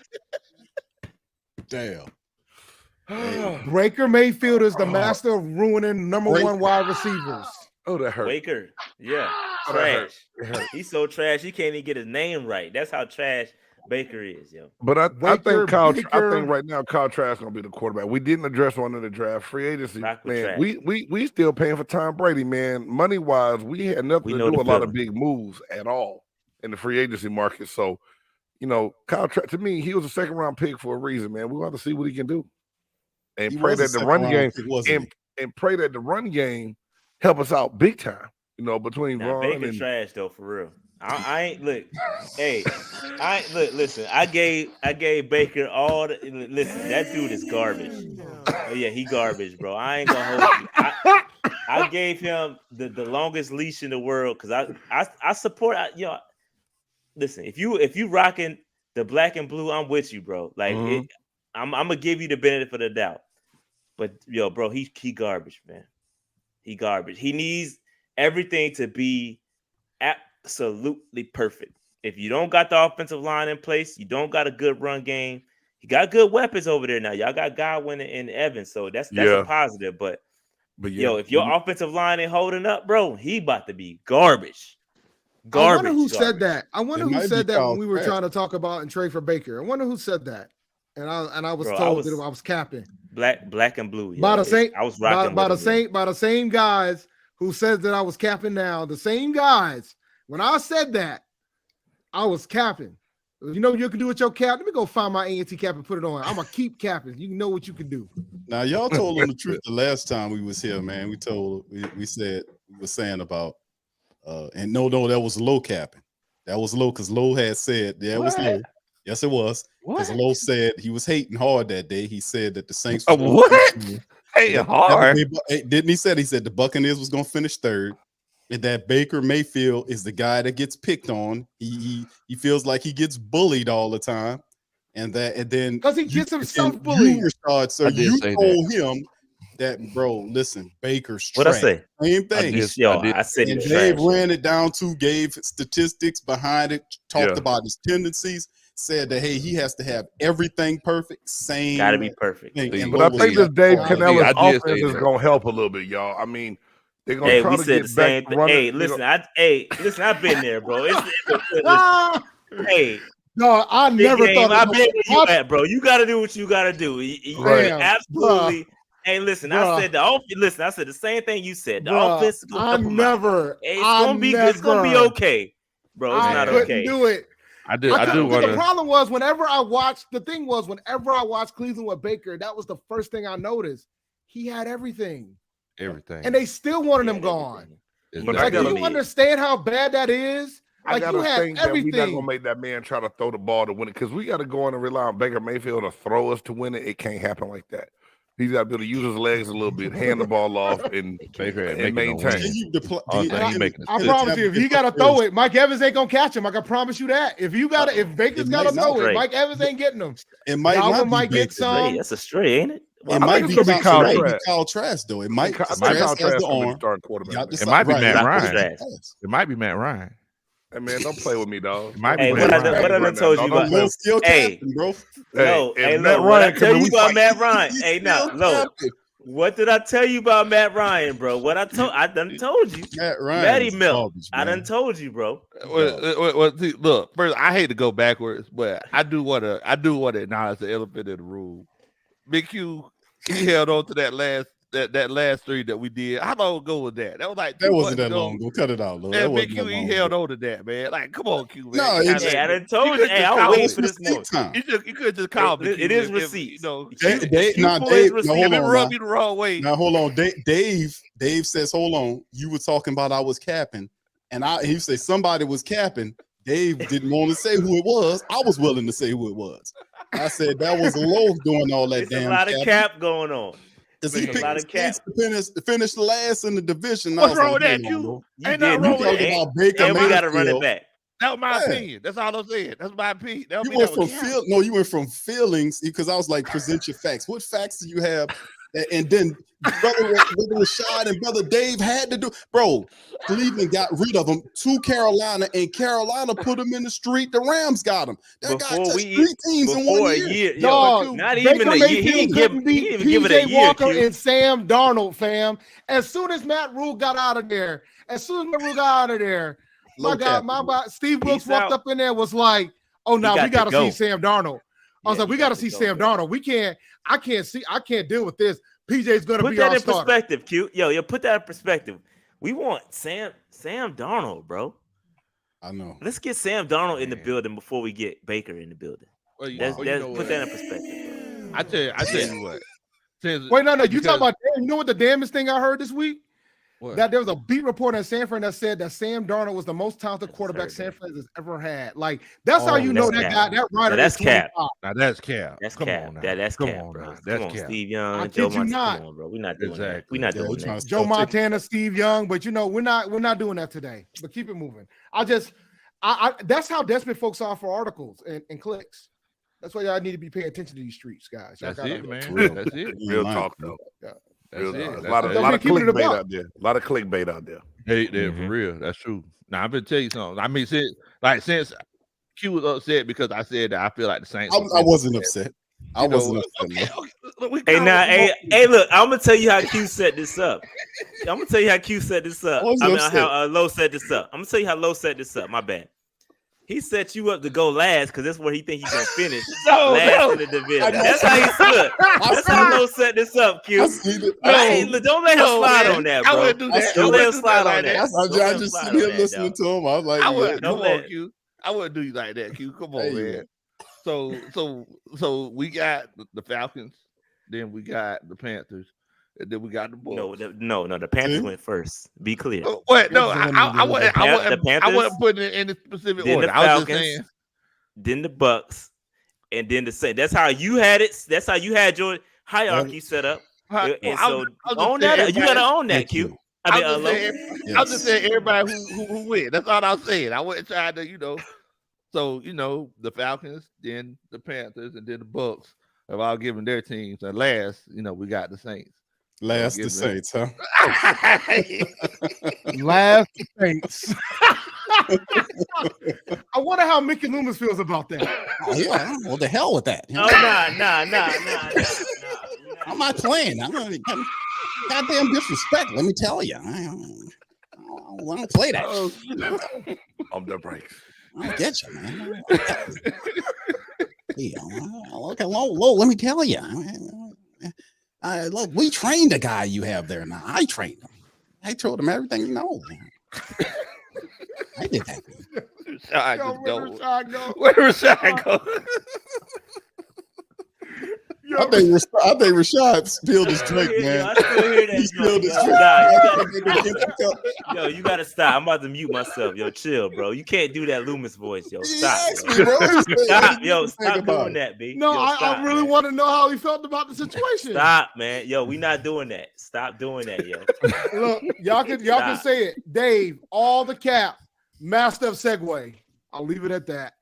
Damn. Baker Mayfield is the master of ruining number one wide receivers. Oh, that hurt. Baker, trash. He's so trash he can't even get his name right. That's how trash Baker is, yo. But I think right now Kyle Trask gonna be the quarterback. We didn't address one in the draft. Free agency, man. We still paying for Tom Brady, man. Money wise, we had nothing to do a lot of big moves at all in the free agency market. So, Kyle Trask, to me, he was a second round pick for a reason, man. We want to see what he can do. And pray that the run game and pray that the run game help us out big time. Between Ron Baker and trash though, for real. I ain't look. Hey, listen. I gave Baker all the listen. That dude is garbage. Oh yeah, he garbage, bro. I ain't gonna hold you. I gave him the longest leash in the world because I support. Listen, if you rocking the black and blue, I'm with you, bro. Like I'm gonna give you the benefit of the doubt. But bro, he garbage, man. He garbage. He needs everything to be absolutely perfect. If you don't got the offensive line in place, you don't got a good run game. You got good weapons over there now. Y'all got Godwin and Evans, so that's a positive. But if your offensive line ain't holding up, bro, he about to be garbage. I wonder who said that. I wonder who said that when we were trying to talk about and trade for Baker. I wonder who said that. And I was told that I was capping. Black and blue. By the same, I was rocking by the same guys who says that I was capping now. The same guys. When I said that, I was capping. You can do with your cap. Let me go find my A&T cap and put it on. I'm gonna keep capping. You know what you can do. Now y'all told them the truth the last time we was here, man. We were saying about and no, that was low capping. That was low because Low had said it was low. Yes, it was. Because Low said he was hating hard that day. He said that the Saints hating hard. Didn't he said the Buccaneers was gonna finish third. And that Baker Mayfield is the guy that gets picked on. He feels like he gets bullied all the time. And then because he gets himself bullied. You told him that, bro, listen, Baker's trash. What I say? Same thing. I said and Dave ran it down gave statistics behind it, talked about his tendencies, said that, hey, he has to have everything perfect. Gotta be perfect. But I think this Dave Cannella's offense is going to help a little bit, y'all. I mean, they're going to try to get back running. Hey, listen, I've been there, bro. Hey. No, I never thought I've been where you at, bro. You got to do what you got to do. Absolutely. Hey, listen, I said I said the same thing you said. The offense is going to it's going to be okay, bro. It's not okay. Do it. I do want to. The problem was whenever I watched Cleveland with Baker, that was the first thing I noticed. He had everything. And they still wanted him gone. But do you understand how bad that is? Like, you had everything. That we're not gonna make that man try to throw the ball to win it because we got to go in and rely on Baker Mayfield to throw us to win it. It can't happen like that. He's got to be able to use his legs a little bit, hand the ball off, and maintain. I promise you, if he got to throw it, Mike Evans ain't gonna catch him. I can promise you that. If Baker's got to throw it, Mike Evans ain't getting him. It might get some. That's a stray, ain't it? It might be Kyle Trask, though. It might be Kyle Trask as the arm. It might be Matt Ryan. It might be Matt Ryan. Hey man, don't play with me, dog. What I told you about? Hey, bro. What I tell you about Matt Ryan? Hey, no. What did I tell you about Matt Ryan, bro? I done told you. Matty Milk. I done told you, bro. Look, first, I hate to go backwards, but I do want to acknowledge the elephant in the room. Big Q, he held on to that last three that we did. How long ago was that? That was like that wasn't that long ago. Cut it out, Lord. And Big Q, he held on to that, man. Like, come on, Q, man. No, I done told you. Hey, I was waiting for this moment. You could just call me. It is receipt. Dave, hold on. Rub you the wrong way. Now hold on. Dave says, hold on. You were talking about I was capping, and he said somebody was capping. Dave didn't want to say who it was. I was willing to say who it was. I said that was Low doing all that. There's a lot of cap going on. Because he picked the Saints to finish last in the division. What's wrong with that, Q? Ain't nothing wrong with that. Baker and we got to run it back. That was my opinion. That's all I'm saying. That's my opinion. You went from feelings because I was like, present your facts. What facts do you have? And then brother Rashad and brother Dave had to do, bro. Cleveland got rid of him to Carolina, and Carolina put him in the street. The Rams got him. That guy touched 3 teams in 1 year. Dog, not even a year. He didn't give it a year. Walker and Sam Darnold, fam. As soon as Matt Rule got out of there, my God, Steve Brooks walked up in there, was like, "Oh no, we got to see Sam Darnold." I was like, "We got to see Sam Darnold. We can't. I can't deal with this. PJ's going to be our starter." Put that in perspective, Q. Yo, put that in perspective. We want Sam Darnold, bro. I know. Let's get Sam Darnold in the building before we get Baker in the building. Put that in perspective, bro. I tell you what. Wait, no. You talking about? You know what the damnest thing I heard this week? What? That there was a beat reporter in San Fran that said that Sam Darnold was the most talented quarterback San Fran has ever had. Like, that's how you know that guy, that writer. That's cap. Now that's cap. That's Come cap. on now. That's Come cap, on bro. now. Come That's on, cap. Steve Young. I kid you not. Come on, bro. We're not doing that. We're not doing that. Joe Montana, Steve Young, but we're not doing that today. But keep it moving. I that's how desperate folks are for articles and clicks. That's why y'all need to be paying attention to these streets, guys. That's it, man. That's it. Real talk, though. Yeah. A lot of clickbait out there. A lot of clickbait out there. Hey, for real. That's true. Now I'm gonna tell you something. I mean, since Q was upset because I said that I feel like the Saints. I wasn't upset. I wasn't upset. Okay. Hey, look. I'm gonna tell you how Q set this up. I'm gonna tell you how Q set this up. How Low set this up. I'm gonna tell you how Low set this up. My bad. He set you up to go last because that's where he think he's gonna finish last in the division. That's how he stood. That's how Low set this up, Q. Don't let him slide on that, bro. I wouldn't do that. Don't let him slide on that. I just sit here listening to him. I was like, come on, Q. I wouldn't do you like that, Q. Come on, man. So we got the Falcons, then we got the Panthers, and then we got the Bulls. No. The Panthers went first. Be clear. What? No, I wasn't putting it in the specific order. The Falcons, I was just saying. Then the Bucks, and then the Saints. That's how you had it. That's how you had your hierarchy set up. And so own that. You gotta own that, Q. I'm just saying everybody who win. That's all I'm saying. I wasn't trying to, So, the Falcons, then the Panthers, and then the Bucks have all given their teams. And last, we got the Saints. Last the Saints, huh? Last the Saints. I wonder how Mickey Loomis feels about that. Oh, yeah. Well, the hell with that. Nah. I'm not playing. I'm not goddamn disrespect. Let me tell you. I don't play that. On the brakes. I'll get you, man. Look, let me tell you. Look, we trained the guy you have there now. I trained him. I told him everything you know. I did that. Where Rashad go? I think Rashad spilled his drink, man. I still hear that. He spilled his drink. Yo, you gotta stop. I'm about to mute myself. Yo, chill, bro. You can't do that Loomis voice, yo. Stop. Stop, yo. Stop doing that, B. No, I really want to know how he felt about the situation. Stop, man. Yo, we not doing that. Stop doing that, yo. Look, y'all can say it. Dave, all the cap, master of segue. I'll leave it at that.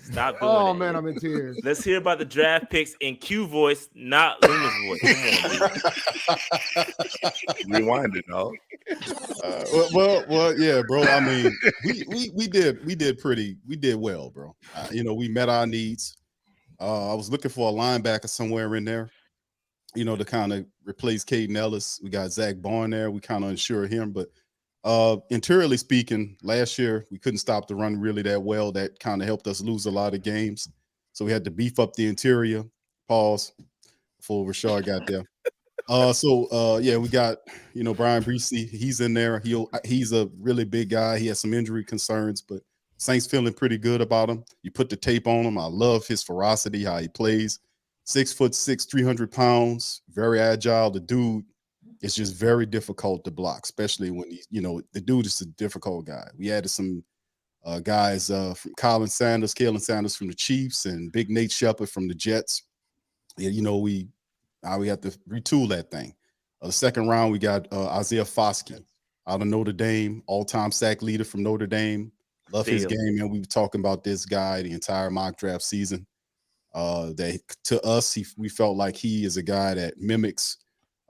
Stop doing that. Oh, man, I'm in tears. Let's hear about the draft picks in Q voice, not Loomis voice. Come on, rewind it, dog. Well, yeah, bro. I mean, we did well, bro. We met our needs. I was looking for a linebacker somewhere in there, to kind of replace Caden Ellis. We got Zach Bourne there. We kind of unsure him, but interiorly speaking, last year we couldn't stop the run really that well. That kind of helped us lose a lot of games. So we had to beef up the interior. Pause before Rashad got there. We got Brian Breesy. He's in there. He's a really big guy. He has some injury concerns, but Saints feeling pretty good about him. You put the tape on him. I love his ferocity, how he plays. 6'6", 300 pounds, very agile. The dude. It's just very difficult to block, especially when the dude is a difficult guy. We added some guys from Kalen Sanders from the Chiefs, and Big Nate Shepard from the Jets. Yeah, we have to retool that thing. The second round, we got Isaiah Foskey out of Notre Dame, all-time sack leader from Notre Dame, Love his game, man. We were talking about this guy the entire mock draft season. That to us, we felt like he is a guy that mimics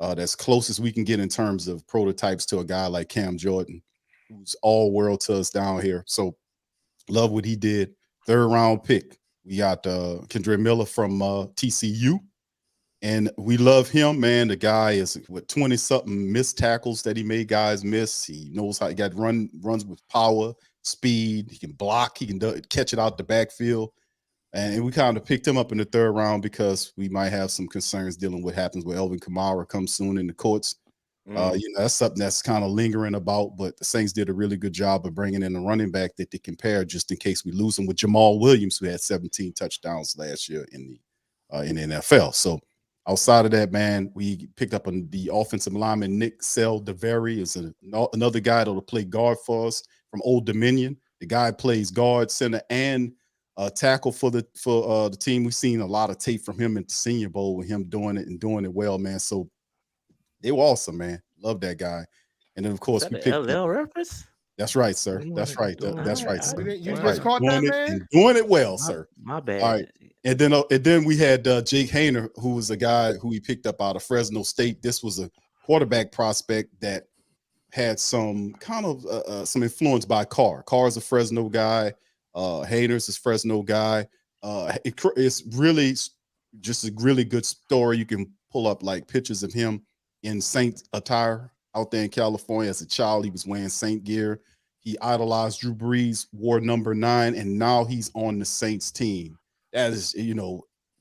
that's close as we can get in terms of prototypes to a guy like Cam Jordan, who's all world to us down here. So love what he did. 3rd round pick. We got Kendre Miller from TCU. And we love him, man. The guy is with 20-something missed tackles that he made guys miss. He knows how he got runs with power, speed. He can block. He can catch it out the backfield. And we kind of picked him up in the 3rd round because we might have some concerns dealing with what happens with Elvin Kamara comes soon in the courts. That's something that's kind of lingering about. But the Saints did a really good job of bringing in a running back that they compare just in case we lose him with Jamal Williams, who had 17 touchdowns last year in the NFL. So outside of that, man, we picked up on the offensive lineman Nick Sell-DeVary is another guy that'll play guard for us from Old Dominion. The guy plays guard, center, and tackle for the team. We've seen a lot of tape from him at the Senior Bowl with him doing it well, man. So they were awesome, man. Love that guy. And then of course we picked LL reference. That's right, sir. That's right. That's right, sir. You just caught that, man. Doing it well, sir. My bad. All right. And then we had Jake Hayner, who was a guy who we picked up out of Fresno State. This was a quarterback prospect that had some kind of some influence by Carr. Carr's a Fresno guy. Hayner's a Fresno guy. It's really just a really good story. You can pull up like pictures of him in Saint attire out there in California. As a child, he was wearing Saint gear. He idolized Drew Brees, wore number 9, and now he's on the Saints team. That is,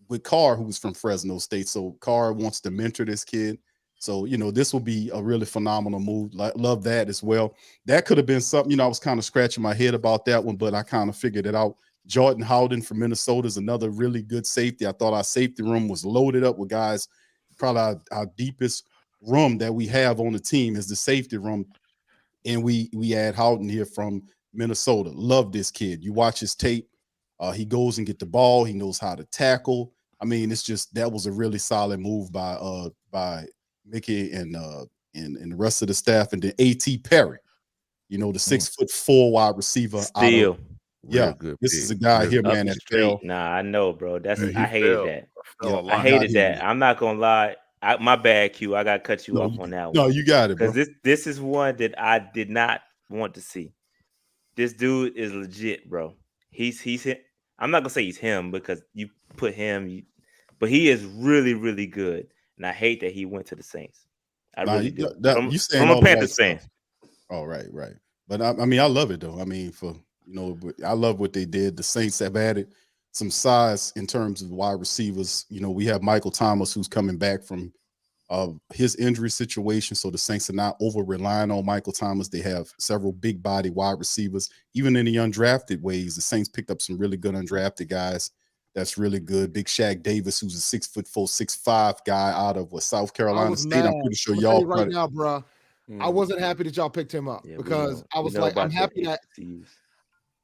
with Carr, who's from Fresno State. So Carr wants to mentor this kid. So, this will be a really phenomenal move. Love that as well. That could have been something, I was kind of scratching my head about that one, but I kind of figured it out. Jordan Howden from Minnesota is another really good safety. I thought our safety room was loaded up with guys. Probably our deepest room that we have on the team is the safety room. And we add Howden here from Minnesota. Love this kid. You watch his tape. He goes and get the ball. He knows how to tackle. I mean, it's just that was a really solid move by Mickey and the rest of the staff. And then A.T. Perry, the 6'4" wide receiver. Still. This is a guy here, man. Nah, I know, bro. I hated that. I hated that. I'm not gonna lie. My bad, Q. I gotta cut you off on that one. No, you got it, bro. Because this is one that I did not want to see. This dude is legit, bro. He's I'm not gonna say he's him because you put him, but he is really, really good. And I hate that he went to the Saints. I really do. I'm a Panthers fan. Oh, right. But I mean, I love it though. I mean, I love what they did. The Saints have added some size in terms of wide receivers. We have Michael Thomas, who's coming back from his injury situation. So the Saints are not over relying on Michael Thomas. They have several big body wide receivers. Even in the undrafted ways, the Saints picked up some really good undrafted guys. That's really good. Big Shaq Davis, who's a 6'4", 6'5" guy out of South Carolina State. I'm pretty sure y'all right now, bro. I wasn't happy that y'all picked him up because I was like, I'm happy that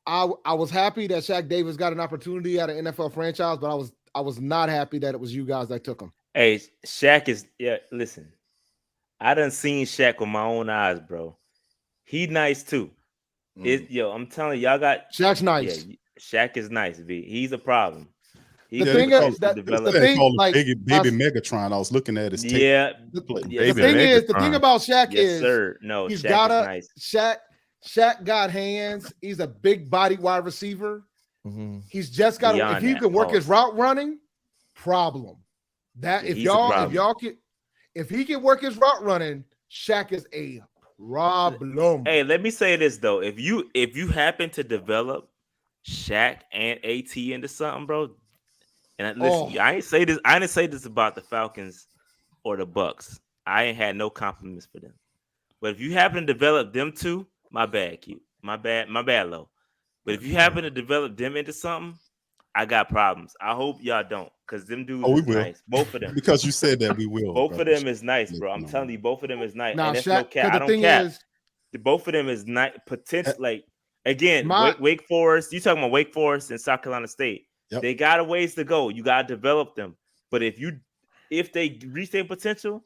I was happy that Shaq Davis got an opportunity at an NFL franchise, but I was not happy that it was you guys that took him. Hey, Shaq is listen, I done seen Shaq with my own eyes, bro. He nice too. I'm telling you, y'all got Shaq's nice. Yeah, Shaq is nice, B. He's a problem. The thing is that the thing, like baby Megatron. I was looking at his tape. The thing about Shaq is, sir. No, he's Shaq got is nice. Shaq got hands. He's a big body wide receiver. Mm-hmm. He's just got to, if he can work his route running, problem. That if he can work his route running, Shaq is a problem. Hey, let me say this though. If you happen to develop Shaq and AT into something, bro. And listen, I didn't say this about the Falcons or the Bucks. I ain't had no compliments for them. But if you happen to develop them two, my bad, Q. My bad, Low. But if you happen to develop them into something, I got problems. I hope y'all don't, because them dudes we is will. nice. Both of them. Because you said that we will. Both of them is nice, bro. I'm telling you, both of them is nice. Now, and that's Shaq, no cap. I don't cap. Both of them is nice. Potential, like, again, Wake Forest. You talking about Wake Forest and South Carolina State. Yep. They got a ways to go. You got to develop them. But if they reach their potential,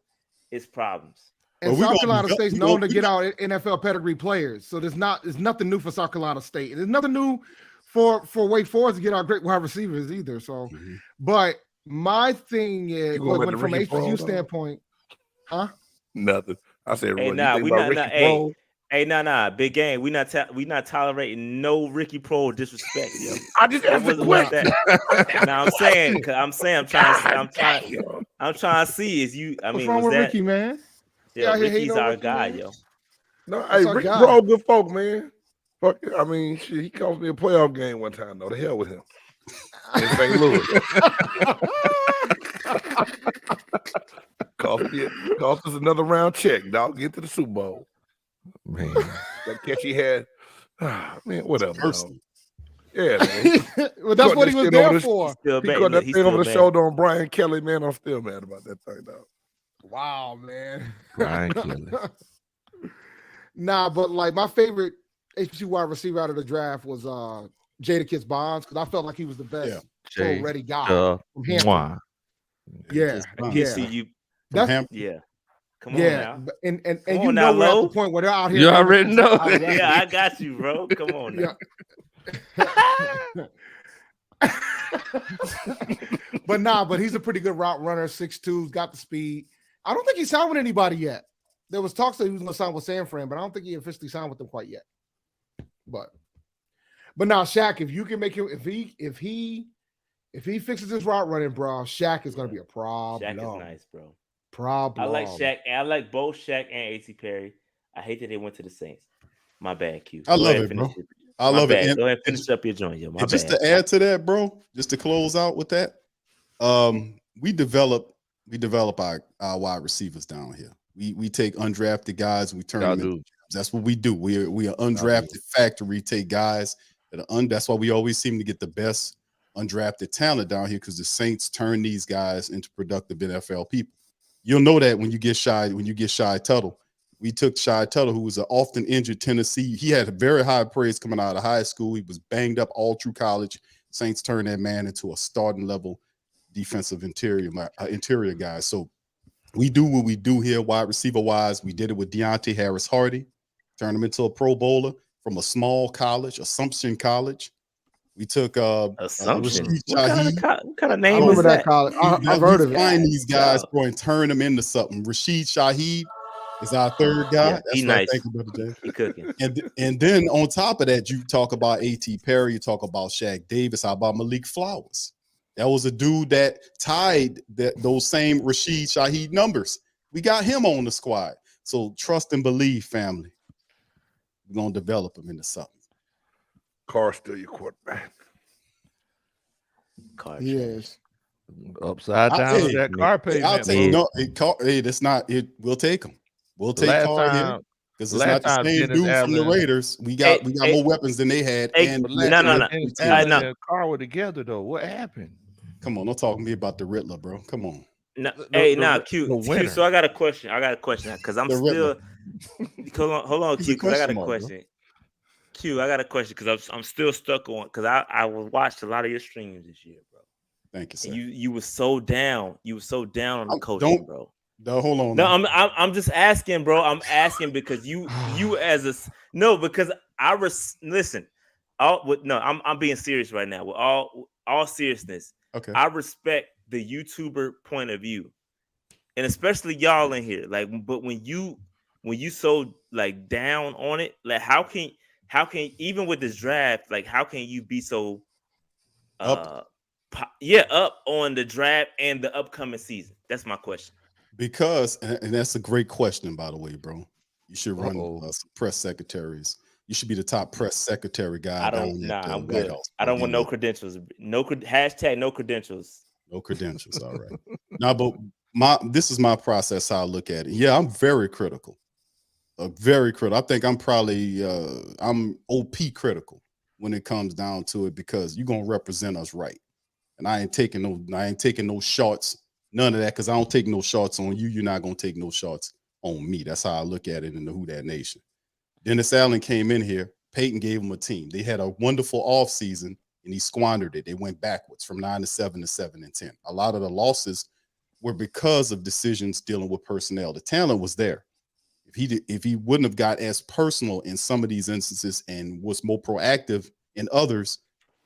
it's problems. And South Carolina State's known to get out NFL pedigree players. So there's nothing new for South Carolina State. There's nothing new for Wake Forest to get our great wide receivers either. So, but my thing is, from an HBCU standpoint, huh? Nothing. I said, hey, big game. We not tolerating no Ricky Prohl disrespect, yo. I just asked the question. Now I'm trying to see is you. I mean, what's wrong with Ricky, man? Yeah, Ricky's our guy, yo. No, hey, Ricky Prohl, good folk, man. Fuck, I mean, shit, he cost me a playoff game one time, though. The hell with him. In St. Louis. Cost us another round check, dog. Get to the Super Bowl. Man, that catch he had, man, whatever. Yeah, man. Well, that's what he was there for. He got that thing over the shoulder on Brian Kelly, man. I'm still mad about that thing, dog. Wow, man. Brian Kelly. Nah, but like my favorite HBCU wide receiver out of the draft was Jadakiss Bonds because I felt like he was the best ready guy from Hampton. Yeah. Come on now. And you know we're at the point where they're out here. You already know. Yeah, I got you, bro. Come on now. But he's a pretty good route runner, 6'2", got the speed. I don't think he signed with anybody yet. There was talks that he was going to sign with San Fran, but I don't think he officially signed with them quite yet. But now, Shaq, if you can make him, if he fixes his route running, bro, Shaq is going to be a problem. Shaq is nice, bro. Problem. I like Shaq. I like both Shaq and A.T. Perry. I hate that they went to the Saints. My bad, Q. I love it, bro. I love it. Go ahead and finish up your joint, yo. Just to add to that, bro, just to close out with that, we develop our wide receivers down here. We take undrafted guys, we turn them into. That's what we do. We are undrafted factory. Take guys that are that's why we always seem to get the best undrafted talent down here because the Saints turn these guys into productive NFL people. You'll know that when you get Shy Tuttle. We took Shy Tuttle, who was an often injured Tennessee. He had a very high praise coming out of high school. He was banged up all through college. Saints turned that man into a starting level defensive interior guy. So we do what we do here, wide receiver wise. We did it with Deontay Harris-Hardy, turned him into a Pro Bowler from a small college, Assumption College. We took Assumption. What kind of name is that? College. I've heard of it. Find these guys, bro, and turn them into something. Rashid Shaheed is our third guy. Yeah, that's nice. He cooking. And then on top of that, you talk about A.T. Perry, you talk about Shaq Davis. How about Malik Flowers? That was a dude that tied those same Rashid Shaheed numbers. We got him on the squad. So trust and believe, family. We're gonna develop him into something. Carr's still your quarterback. Yes. Upside down with that car payment. I'll take that's not it. We'll take him. We'll take Carr here because it's not the same dude from the Raiders. We got more weapons than they had. No. Carr were together though. What happened? Come on, don't talk to me about the Riddler, bro. Come on. Q. So I got a question. Because I'm still. Hold on, Q. Because I got a question. Q, I got a question because I'm still stuck on because I watched a lot of your streams this year, bro. Thank you, sir. You were so down. You were so down on the coaching, bro. No, hold on. No, I'm just asking, bro. I'm asking because because listen. I'm being serious right now. With all seriousness, okay. I respect the YouTuber point of view, and especially y'all in here. Like, but when you so like down on it, like how can even with this draft, like how can you be so up on the draft and the upcoming season? That's my question. Because and that's a great question, by the way, bro. You should run some press secretaries. You should be the top press secretary guy. I'm good. I don't want no credentials. No hashtag no credentials. No credentials. All right. Now, but this is my process. How I look at it. Yeah, I'm very critical. Very critical. I think I'm probably I'm OP critical when it comes down to it because you're gonna represent us right. And I ain't taking no shots, none of that, because I don't take no shots on you. You're not gonna take no shots on me. That's how I look at it in the Who Dat Nation. Dennis Allen came in here. Peyton gave him a team. They had a wonderful offseason, and he squandered it. They went backwards from 9-7 to 7-10. A lot of the losses were because of decisions dealing with personnel. The talent was there. If he wouldn't have got as personal in some of these instances and was more proactive in others,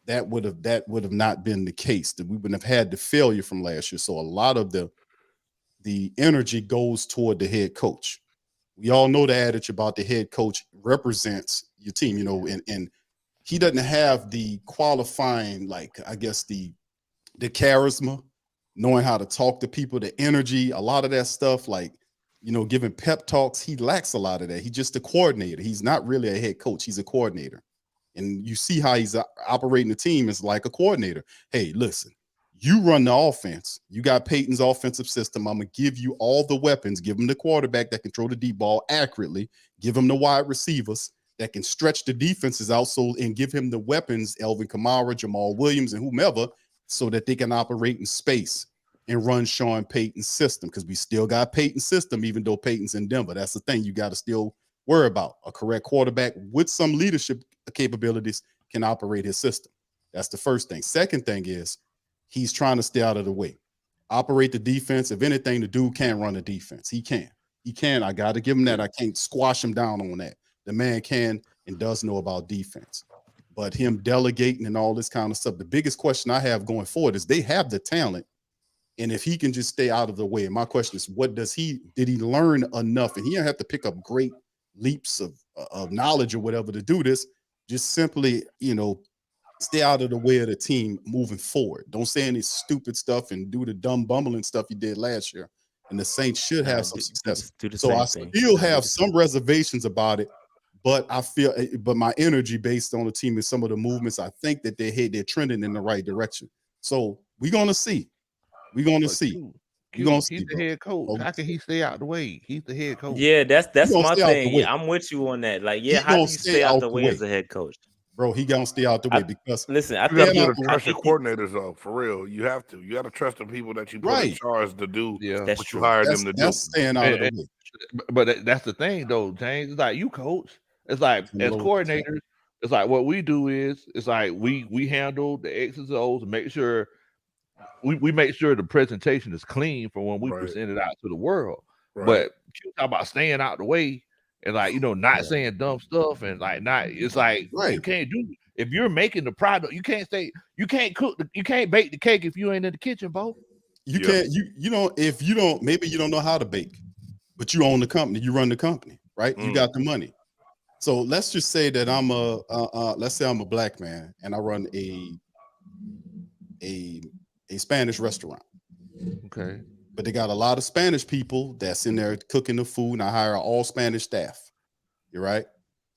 that would have not been the case. That we wouldn't have had the failure from last year. So a lot of the energy goes toward the head coach. We all know the adage about the head coach represents your team, and he doesn't have the qualifying, like, I guess the charisma, knowing how to talk to people, the energy, a lot of that stuff, like, giving pep talks. He lacks a lot of that. He's just a coordinator. He's not really a head coach. He's a coordinator. And you see how he's operating the team is like a coordinator. Hey, listen, you run the offense. You got Peyton's offensive system. I'm going to give you all the weapons. Give him the quarterback that can throw the deep ball accurately. Give him the wide receivers that can stretch the defenses out, and give him the weapons, Elvin Kamara, Jamal Williams, and whomever, so that they can operate in space and run Sean Payton's system, because we still got Peyton's system, even though Peyton's in Denver. That's the thing you got to still worry about. A correct quarterback with some leadership capabilities can operate his system. That's the first thing. Second thing is he's trying to stay out of the way. Operate the defense. If anything, the dude can't run a defense. He can. I got to give him that. I can't squash him down on that. The man can and does know about defense. But him delegating and all this kind of stuff, the biggest question I have going forward is they have the talent. And if he can just stay out of the way, and my question is, did he learn enough? And he don't have to pick up great leaps of knowledge or whatever to do this. Just simply, stay out of the way of the team moving forward. Don't say any stupid stuff and do the dumb bumbling stuff you did last year. And the Saints should have some success. So I still have some reservations about it, but but my energy based on the team and some of the movements, I think that they're trending in the right direction. So we're gonna see. We're gonna see. He's the head coach. How can he stay out the way? He's the head coach. Yeah, that's my thing. Yeah, I'm with you on that. Like, how do you stay out the way as a head coach? Bro, he gonna stay out the way because listen, you have to trust your coordinators, though. For real, you have to. You got to trust the people that you put in charge to do what you hired them to do. That's staying out of the way. But that's the thing, though, James. It's like you coach. It's like as coordinators, it's like what we do is it's like we handle the X's and O's and make sure we make sure the presentation is clean for when we present it out to the world. Right. But you talk about staying out the way. And like, not saying dumb stuff and like it's like you can't do it. If you're making the product, you can't bake the cake if you ain't in the kitchen, Bo. You can't, if you don't, maybe you don't know how to bake, but you own the company, you run the company, right? You got the money. So let's just say that let's say I'm a black man and I run a Spanish restaurant. Okay. But they got a lot of Spanish people that's in there cooking the food, and I hire all Spanish staff. You're right.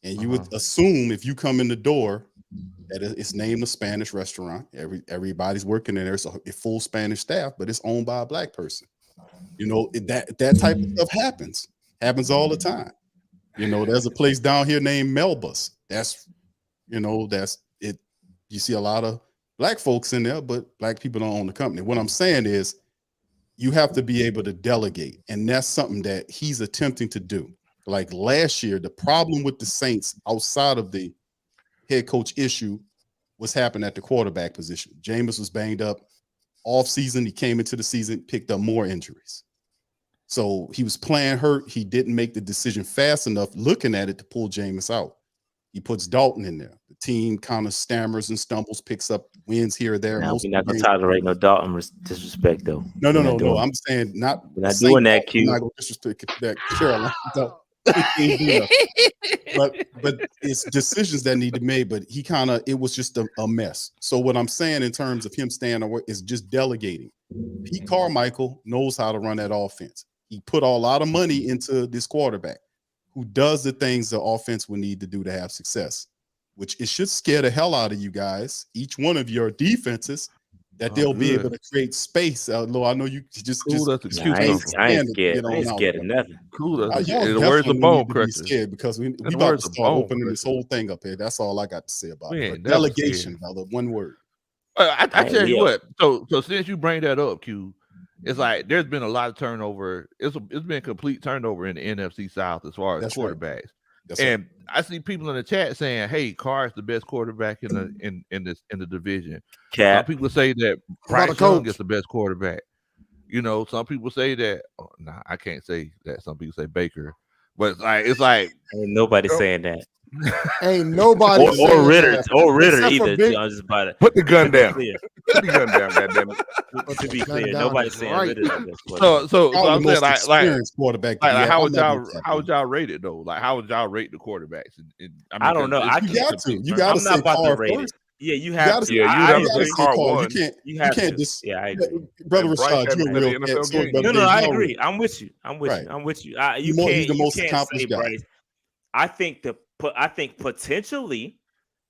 And you would assume if you come in the door that it's named a Spanish restaurant. Everybody's working in there. It's a full Spanish staff, but it's owned by a black person. That type of stuff happens all the time. There's a place down here named Melbus. That's it. You see a lot of black folks in there, but black people don't own the company. What I'm saying is, you have to be able to delegate. And that's something that he's attempting to do. Like last year, the problem with the Saints outside of the head coach issue was happening at the quarterback position. Jameis was banged up off season. He came into the season, picked up more injuries. So he was playing hurt. He didn't make the decision fast enough looking at it to pull Jameis out. He puts Dalton in there. The team kind of stammers and stumbles, picks up wins here or there. Now, we're not going to tolerate no Dalton disrespect, though. No. I'm saying we're not doing that, Q. We're not going to disrespect that Carolina. but it's decisions that need to be made. But it was just a mess. So what I'm saying in terms of him staying away is just delegating. Pete Carmichael knows how to run that offense. He put a lot of money into this quarterback who does the things the offense will need to do to have success, which it should scare the hell out of you guys, each one of your defenses, that they'll be able to create space. Lord, I know you just that's a cute. I ain't scared. I ain't scared of nothing. Cool. The words of bone scared because we about to start opening this whole thing up here. That's all I got to say about it. Delegation, brother. One word. I tell you what. So since you bring that up, Q, it's like there's been a lot of turnover. It's been complete turnover in the NFC South as far as quarterbacks. And I see people in the chat saying, "Hey, Carr's the best quarterback in the division." Some people say that Bryce Young is the best quarterback. Some people say that. I can't say that. Some people say Baker, But it's like ain't nobody saying that. Ain't nobody or Ritter either. Big, I'm just about to put the gun down. Put the gun down, goddammit. To be clear, nobody's saying right. Ritter's the best quarterback. So I'm saying like quarterback. How would y'all rate it though? Like how would y'all rate the quarterbacks? I don't know. You got to. You got to say Carr first. Yeah, you have to. Yeah, you got to say Carr one. You can't just. Yeah, I agree. Brother Rashad, you're a real No, I agree. I'm with you. He's the most accomplished guy. Bryce. I think potentially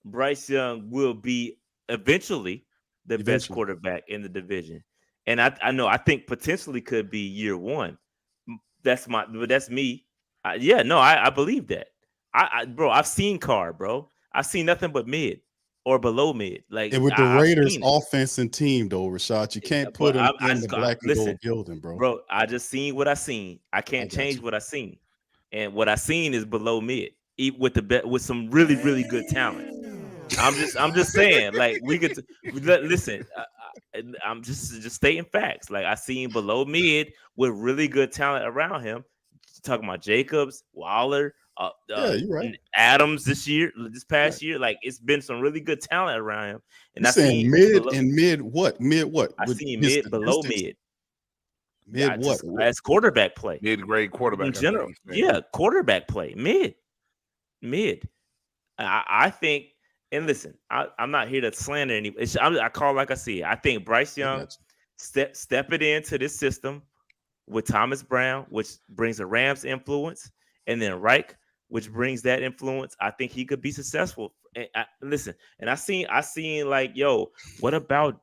Bryce Young will be eventually the best quarterback in the division, and I think potentially could be year one. That's me. I believe that. Bro, I've seen Carr, bro. I've seen nothing but mid or below mid. Like, and with the Raiders offense and team, though, Rashad, you can't put him in the black and gold building, bro. Bro, I just seen what I seen. I can't change what I seen, and what I seen is below mid, with some really, really good talent. I'm just saying, like, we could listen. I'm just stating facts. Like, I seen below mid with really good talent around him. Talking about Jacobs, Waller. You're right. Adams this past year, like it's been some really good talent around him. And I seen mid what? I seen mid below mid. Mid what? As quarterback play. Mid-grade quarterback in general. Yeah, quarterback play. Mid. I think, and listen, I'm not here to slander any. I call like I see it. I think Bryce Young step it into this system with Thomas Brown, which brings a Rams influence, and then Reich, which brings that influence. I think he could be successful. And I seen like, yo, what about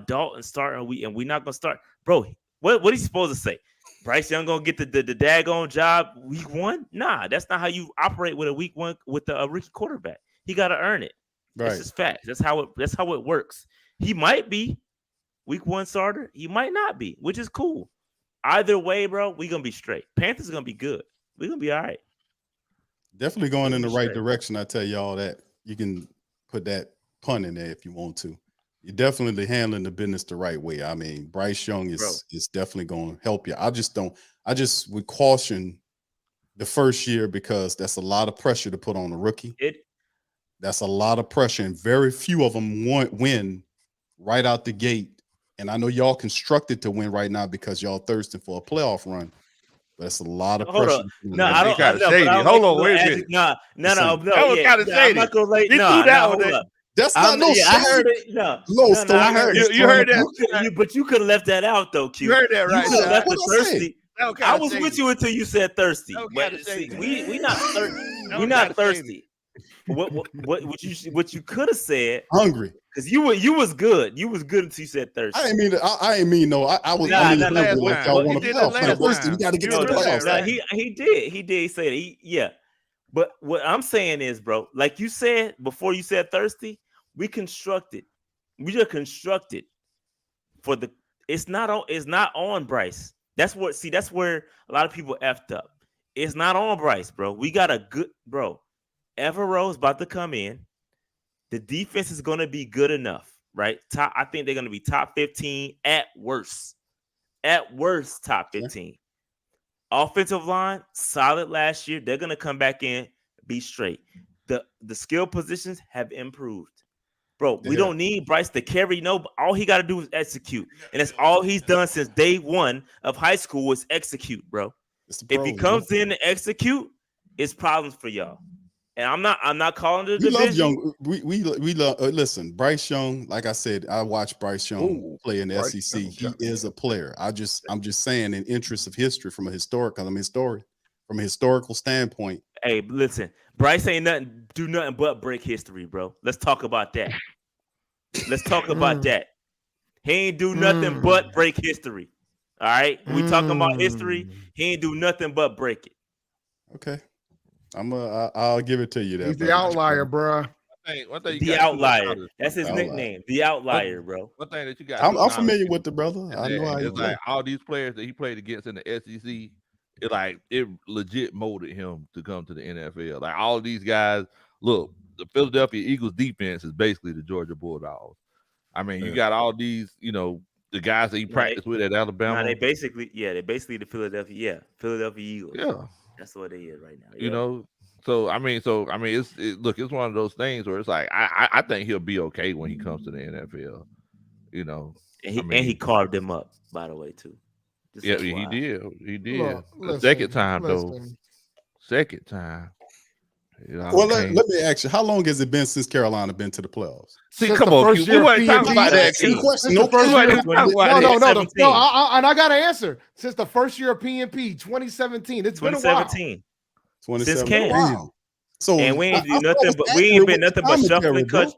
Dalton starting? And we not gonna start, bro. What he's supposed to say? Bryce Young gonna get the daggone job week one? Nah, that's not how you operate with a week one with a rookie quarterback. He got to earn it. Right. That's just facts. That's how it works. He might be week one starter. He might not be, which is cool. Either way, bro, we gonna be straight. Panthers gonna be good. We're gonna be all right. Definitely going in the right direction. I tell y'all that. You can put that pun in there if you want to. You're definitely handling the business the right way. I mean, Bryce Young is definitely going to help you. I just would caution the first year because that's a lot of pressure to put on a rookie. That's a lot of pressure, and very few of them win right out the gate. And I know y'all constructed to win right now because y'all thirsting for a playoff run. But it's a lot of pressure. No, I don't. Kind of shady. Hold on, wait a minute. No. That was kind of shady. I'm not gonna lay. No. That's not no shit. I heard it. No, I heard it. You heard that, but you could have left that out though, Q. You heard that, right? You could have left the thirsty. I was with you until you said thirsty. We not thirsty. We not thirsty. What you could have said? Hungry. Because you was good. You was good until you said thirsty. I ain't mean no. I was. Hungry like y'all want to play. First, we got to get to the playoffs. He did. He said it. Yeah. But what I'm saying is, bro, like you said before, you said thirsty. We constructed. We just constructed for the. It's not on Bryce. That's where a lot of people effed up. It's not on Bryce, bro. We got a good bro. Evero's about to come in. The defense is going to be good enough, right? I think they're going to be top 15 at worst. At worst, top 15. Offensive line, solid last year. They're going to come back in, be straight. The skill positions have improved. Bro, we don't need Bryce to carry. No, all he got to do is execute. And that's all he's done since day one of high school is execute, bro. If he comes in to execute, it's problems for y'all. And I'm not calling it a division. Love Young. We love. Listen, Bryce Young. Like I said, I watched Bryce Young play in the SEC. He is a player. I'm just saying, in interest of history, from a historical standpoint. Hey, listen, Bryce ain't do nothing but break history, bro. Let's talk about that. Let's talk about that. He ain't do nothing but break history. All right, we talking about history. He ain't do nothing but break it. Okay. I'll give it to you. He's the outlier, bro. The outlier. That's his nickname. The outlier, bro. One thing that you got. I'm familiar with the brother. I know how it's like all these players that he played against in the SEC. It legit molded him to come to the NFL. Like all of these guys, look, the Philadelphia Eagles defense is basically the Georgia Bulldogs. I mean, you got all these, the guys that he practiced with at Alabama. They basically the Philadelphia Eagles. Yeah. That's what it is right now. You know, so I mean, it's one of those things where it's like I think he'll be okay when he comes to the NFL. You know, and he carved him up, by the way, too. Yeah, he did. He did. Look, the second time though. Second time. Well, let me ask you, how long has it been since Carolina been to the playoffs? See, come on, we weren't talking about that. No, and I got an answer. Since the first year of PNP, 2017. It's been a while. 2017. Wow. So and we ain't do nothing but shuffling coaches.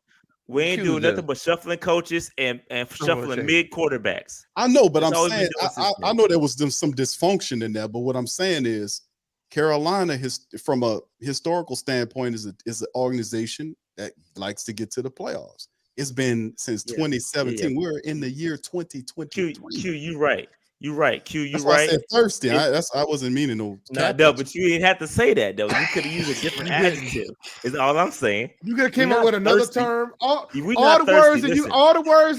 We ain't doing nothing but shuffling coaches and shuffling mid quarterbacks. I know, but I'm saying I know there was some dysfunction in there. But what I'm saying is, Carolina, from a historical standpoint, is an organization that likes to get to the playoffs. It's been since 2017. Yeah. We're in the year 2023. Q, you right. You're right. Q, you that's right. I said thirsty. I wasn't meaning no. No, but you didn't have to say that though. You could have used a different adjective. Is all I'm saying. You could have came up with another term. All the words in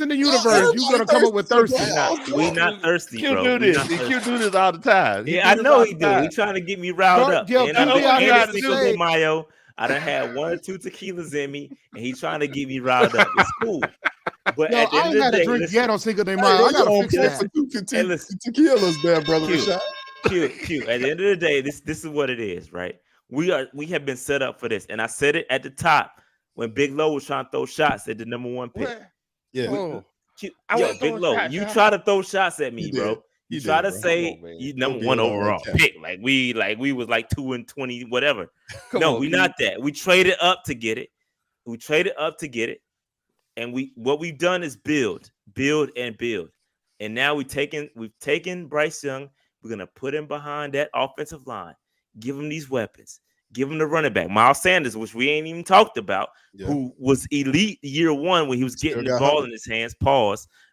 the universe. You're gonna come up with thirsty. We not thirsty, bro. Q do this. Q do this all the time. Yeah, I know he do. He trying to get me riled up. And I know Mayo. I done had 1 or 2 tequilas in me, and he trying to get me riled up. It's cool. But no, I ain't got to drink yet on Cinco de Mayo. I got to fix that. Tequilas there, brother. Q. At the end of the day, this is what it is, right? We have been set up for this, and I said it at the top when Big Low was trying to throw shots at the number 1 pick. Yeah, Big Low, you try to throw shots at me, bro. You try to say you number 1 overall pick, like we was like 2 and 20, whatever. No, we not that. We traded up to get it. And what we've done is build. And now we've taken Bryce Young. We're gonna put him behind that offensive line, give him these weapons, give him the running back, Miles Sanders, which we ain't even talked about, who was elite year 1 when he was getting the ball in his hands,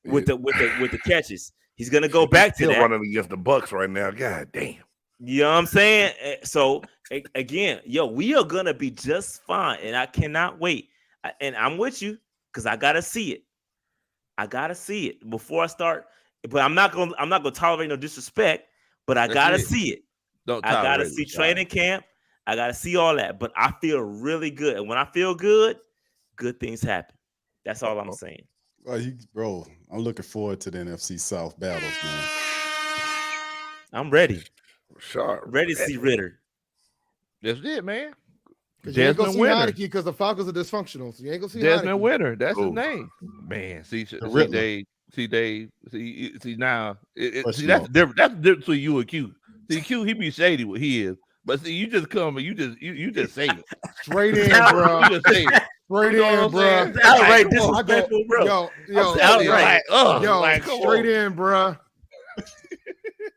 with the catches. He's gonna go back to that. Running against the Bucs right now. God damn. You know what I'm saying? So again, we are gonna be just fine, and I cannot wait. And I'm with you. Because I gotta see it before I start. But I'm not gonna tolerate no disrespect. But I gotta see it. I gotta see training camp. I gotta see all that. But I feel really good, and when I feel good, good things happen. That's all I'm saying. Bro, I'm looking forward to the NFC South battles, man. I'm ready. Sure. Ready to see Ritter. That's it, man. Desmond Winter, because the Falcons are dysfunctional. So you ain't gonna see Desmond Winter. That's his name, man. See, now. See, that's different. That's different between you and Q. See, Q, he be shady what he is, but see, you just come and you just say it straight in, bro. You just say it. Straight in, bro. Outright disrespectful, bro. Straight in, bro.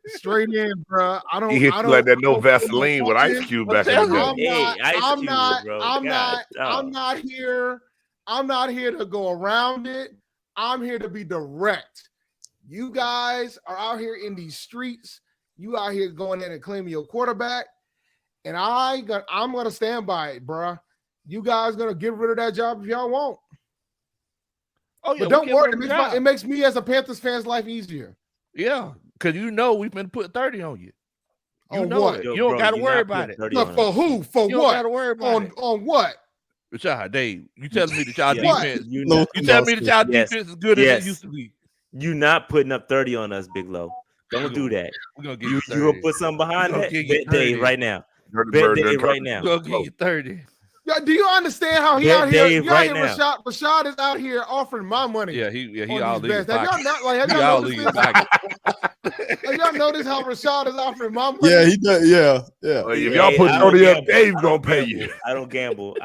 Straight in, bro. I don't like that no Vaseline with Ice Cube back in the day. I'm not here. I'm not here to go around it. I'm here to be direct. You guys are out here in these streets. You out here going in and claiming your quarterback, and I'm gonna stand by it, bro. You guys gonna get rid of that job if y'all want. Oh yeah, but don't worry. It makes me as a Panthers fan's life easier. Yeah. Because we've been putting 30 on you. You know what? You don't got to worry about it. Look, for who? For what? You don't got to worry about it. On what? Rashad, Dave, you telling me that y'all defense? You telling me that y'all defense is good as it used to be? You not putting up 30 on us, Big Low. Don't do that. We're gonna get you gonna put something behind that? Bet Dave right now. Bet Dave right now. We're gonna get you 30. Do you understand how he out here? Rashad is out here offering my money. Yeah, he all leave. Have y'all noticed how Rashad is offering my money? Yeah, he does. Yeah. Well, if y'all put 30 up, Dave's gonna pay you. I don't gamble.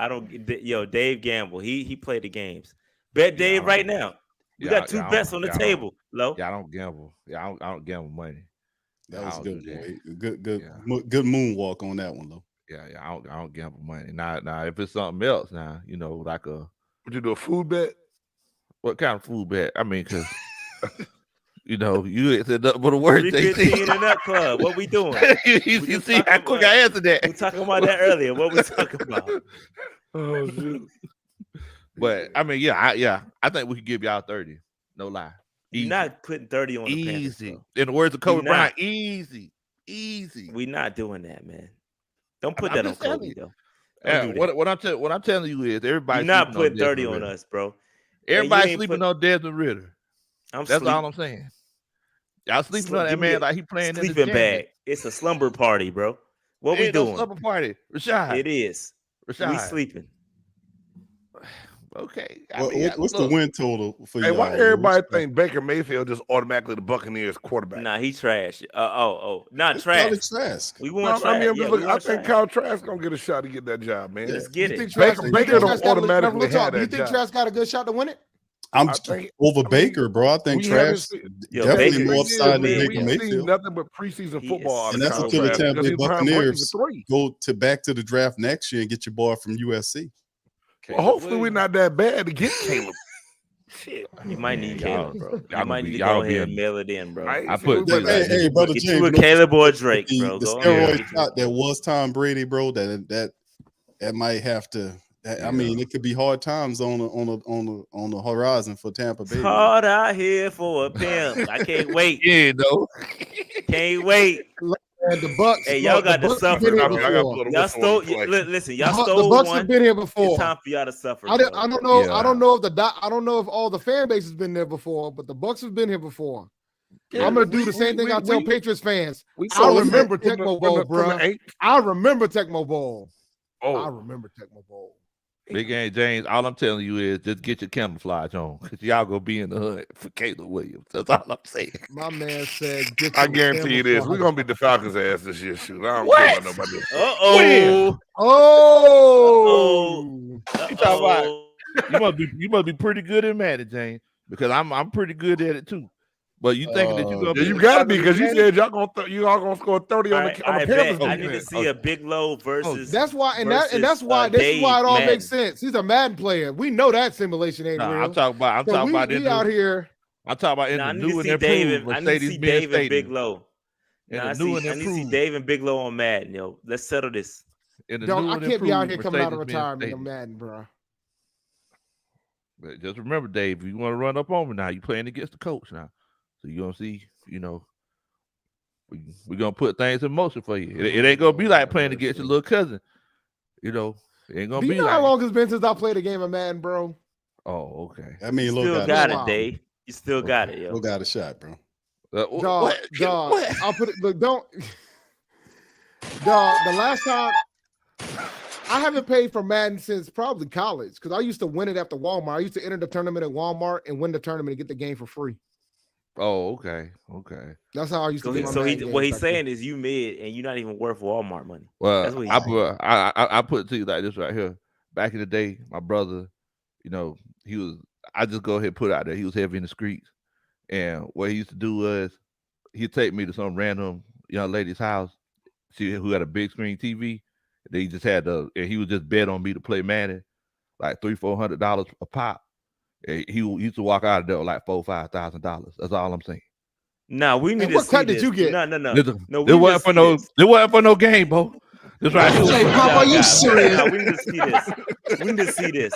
Dave gamble. He played the games. Bet Dave right now. We got 2 bets on the table. Low. Yeah, I don't gamble. Yeah, I don't gamble money. That was good. Good moonwalk on that one, though. Yeah, I don't gamble money. Now, if it's something else, like would you do a food bet? What kind of food bet? I mean, because you said nothing but a word. 315 in that club. What we doing? you see how quick I answered that. We talking about that earlier. What we talking about? Oh, dude. But I mean, I think we could give y'all 30. No lie. You're not putting 30 on the Panthers, easy. In the words of Kobe Bryant, easy. We're not doing that, man. Don't put that on Kobe though. What I'm telling you is everybody. You're not putting 30 on us, bro. Everybody sleeping on Desmond Ritter. That's all I'm saying. Y'all sleeping on that man like he playing in the sleeping bag. It's a slumber party, bro. What we doing? Slumber party, Rashad. It is. Rashad. We sleeping. Okay. What's the win total for you? Hey, why everybody think Baker Mayfield just automatically the Buccaneers quarterback? Nah, he trash. Not trash. Trask. We want Trask. I think Kyle Trask gonna get a shot to get that job, man. Let's get it. Baker don't automatically have that job. Do you think Trask got a good shot to win it? I'm over Baker, bro. I think Trask definitely more upside than Baker Mayfield. Nothing but preseason football. And that's until the Tampa Bay Buccaneers go back to the draft next year and get your boy from USC. Well, hopefully we're not that bad to get Caleb. Shit, you might need Caleb, bro. You might need to go ahead and mail it in, bro. Hey, brother James, you a Caleb or Drake, bro. The steroid shot that was Tom Brady, bro. That might have to. I mean, it could be hard times on the horizon for Tampa Bay. It's hard out here for a pimp. I can't wait. Can't wait. And the Bucks. Hey, y'all got to suffer. Y'all stole. Listen, y'all stole. The Bucks have been here before. It's time for y'all to suffer. I don't know. Yeah. I don't know if all the fan base has been there before, but the Bucks have been here before. Yeah, I'm gonna do the same thing I tell Patriots fans. I remember Tecmo Bowl, bro. I remember Tecmo Bowl. I remember Tecmo Bowl. Big Game James, all I'm telling you is just get your camouflage on because y'all gonna be in the hood for Caleb Williams. That's all I'm saying. My man said, I guarantee you this. We're gonna beat the Falcons' ass this year. Shoot, I don't care about nobody else. You talking about you must be pretty good at Madden, James, because I'm pretty good at it too. But you thinking that you're gonna you gotta be because you said y'all gonna score 30 on the Panthers. I need to see a Big Low versus. That's why, that's why it all makes sense. He's a Madden player. We know that simulation ain't real. I'm talking about we out here. I'm talking about in the new and improved. I need to see Dave and Big Low. I need to see Dave and Big Low on Madden. Yo, let's settle this. I can't be out here coming out of retirement on Madden, bro. But just remember, Dave, if you want to run up on me now, you playing against the coach now. So you're going to see, we're going to put things in motion for you. It ain't going to be like playing against your little cousin. It ain't going to be like. Do you know how long it's been since I played a game of Madden, bro? Oh, okay. I mean, you still got it, Dave. You still got it, yo. Still got a shot, bro. Dog, I'll put it, look, don't. Dog, the last time, I haven't paid for Madden since probably college because I used to win it after Walmart. I used to enter the tournament at Walmart and win the tournament and get the game for free. Oh, okay. That's how I used to. What he's saying is you mid and you're not even worth Walmart money. Well, that's what I put it to you like this right here. Back in the day, my brother, I just go ahead and put it out there. He was heavy in the streets, and what he used to do was he'd take me to some random young lady's house, who had a big screen TV. They just had and he would just bet on me to play Madden, like $300-400 a pop. He used to walk out of there with like $4,000-5,000. That's all I'm saying. Nah, we need to what see cut this. did you get? No. It wasn't for no game, bro. That's right. Hey, Pop, are you serious? We need to see this. We need to see this.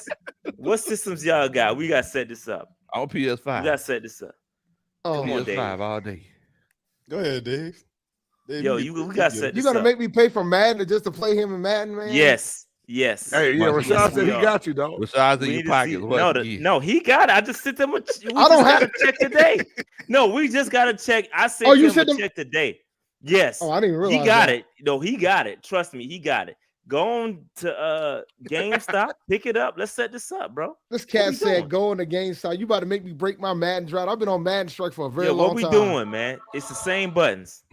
What systems y'all got? We got to set this up. On PS5. We got to set this up. Oh, come on, Dave. PS5 all day. Go ahead, Dave. Yo, we got to set this up. You gonna make me pay for Madden just to play him in Madden, man? Yes. Hey, yeah, Rashad said he got you, though. Rashad's in your pocket. No, he got it. I just sent him I don't have to check today. No, we just got to check. I sent him a check today. Yes. Oh, I didn't realize he got it. No, he got it. Trust me, he got it. Go on to GameStop, pick it up. Let's set this up, bro. This cat said, "Go on to GameStop." You about to make me break my Madden drought. I've been on Madden strike for a very long time. What we doing, man? It's the same buttons.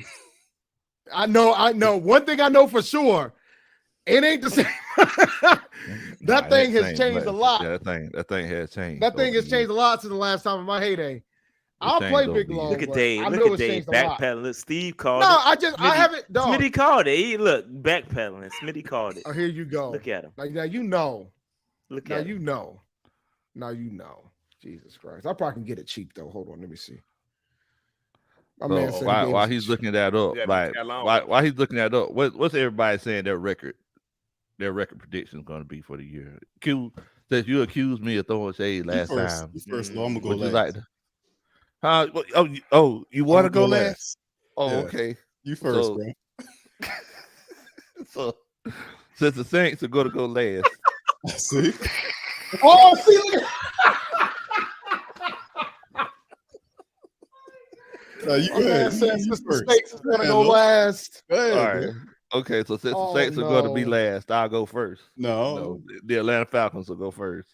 I know. One thing I know for sure. It ain't the same. That thing has changed a lot. Yeah, that thing has changed. That thing has changed a lot since the last time in my heyday. I'll play Big Low. Look at Dave. Look at Dave backpedaling. Look, Steve called it. I haven't. Smitty called it. Look, backpedaling. Smitty called it. Oh, here you go. Look at him. Now you know. Look at him. Now you know. Jesus Christ. I probably can get it cheap though. Hold on. Let me see. While he's looking that up, while he's looking that up, what's everybody saying their record prediction is going to be for the year? Q says you accused me of throwing shade last time. First, I'm gonna go last. You want to go last? Oh, yeah. Okay. You first, bro. Since the Saints are going to go last. See? Oh, see, look No, you go ahead. Since the Saints is going to go last. Go ahead, All right. man. Okay, so since the Saints are going to be last, I'll go first. No. The Atlanta Falcons will go first.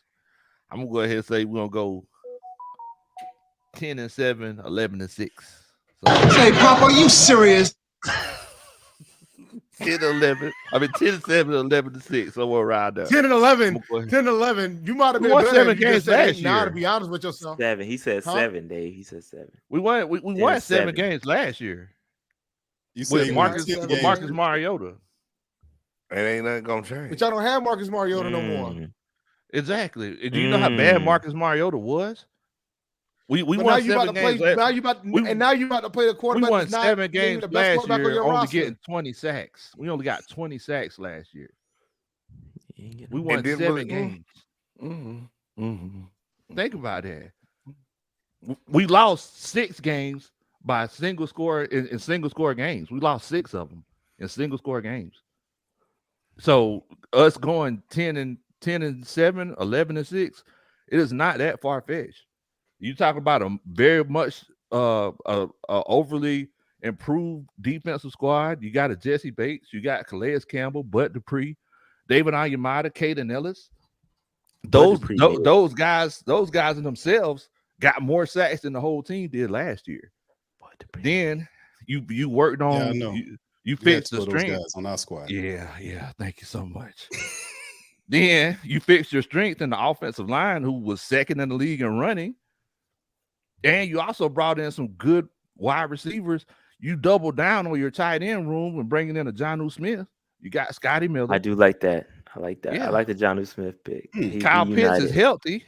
I'm going to go ahead and say we're going to go 10-7, 11-6. So, Say, Pop, are you serious? 10-11. I mean 10-7, 11-6. Somewhere around there. 10-11. 10-11. You might have been won better 7 if you games just said last 8 now, to year. be honest with yourself. 7. He said 7, Dave. He said 7. We won 7 games last year. You said with Marcus Mariota. It ain't nothing gonna change. But y'all don't have Marcus Mariota no more. Exactly. Do you know how bad Marcus Mariota was? We won 7 games. Now you about to play the quarterback. We won 7 games last year, only roster. getting 20 sacks. We only got 20 sacks last year. We won 7 games. Think about that. We lost 6 games by single score in single score games. We lost 6 of them in single score games. So us going 10-7, 11-6, it is not that far fetched. You talk about a very much overly improved defensive squad. You got a Jesse Bates, you got Calais Campbell, Bud Dupree, David Onyemata, Caden Ellis. Those guys in themselves got more sacks than the whole team did last year. Then you worked on you fixed the strength on our squad. Yeah. Thank you so much. Then you fixed your strength in the offensive line, who was second in the league in running. And you also brought in some good wide receivers. You doubled down on your tight end room and bringing in a Jonnu Smith. You got Scotty Miller. I do like that. I like that. Yeah. I like the Jonnu Smith pick. Kyle Pitts is healthy.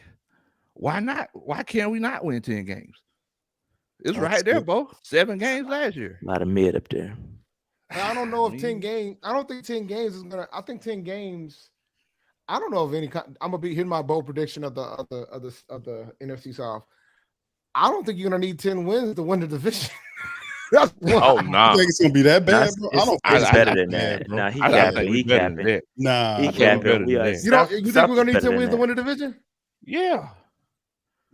Why not? Why can't we not win 10 games? It's right there, Bo. 7 games last year. A lot of mid up there. I don't know if 10 games. I don't think 10 games is gonna. I think 10 games. I don't know if any. I'm gonna be hitting my bold prediction of the NFC South. I don't think you're gonna need 10 wins to win the division. Oh no! You think it's gonna be that bad, bro? I don't. It's better than that. Bro. Nah, he capping. He capping. Nah, he capping. You think we're gonna need 10 wins to win the division? Yeah.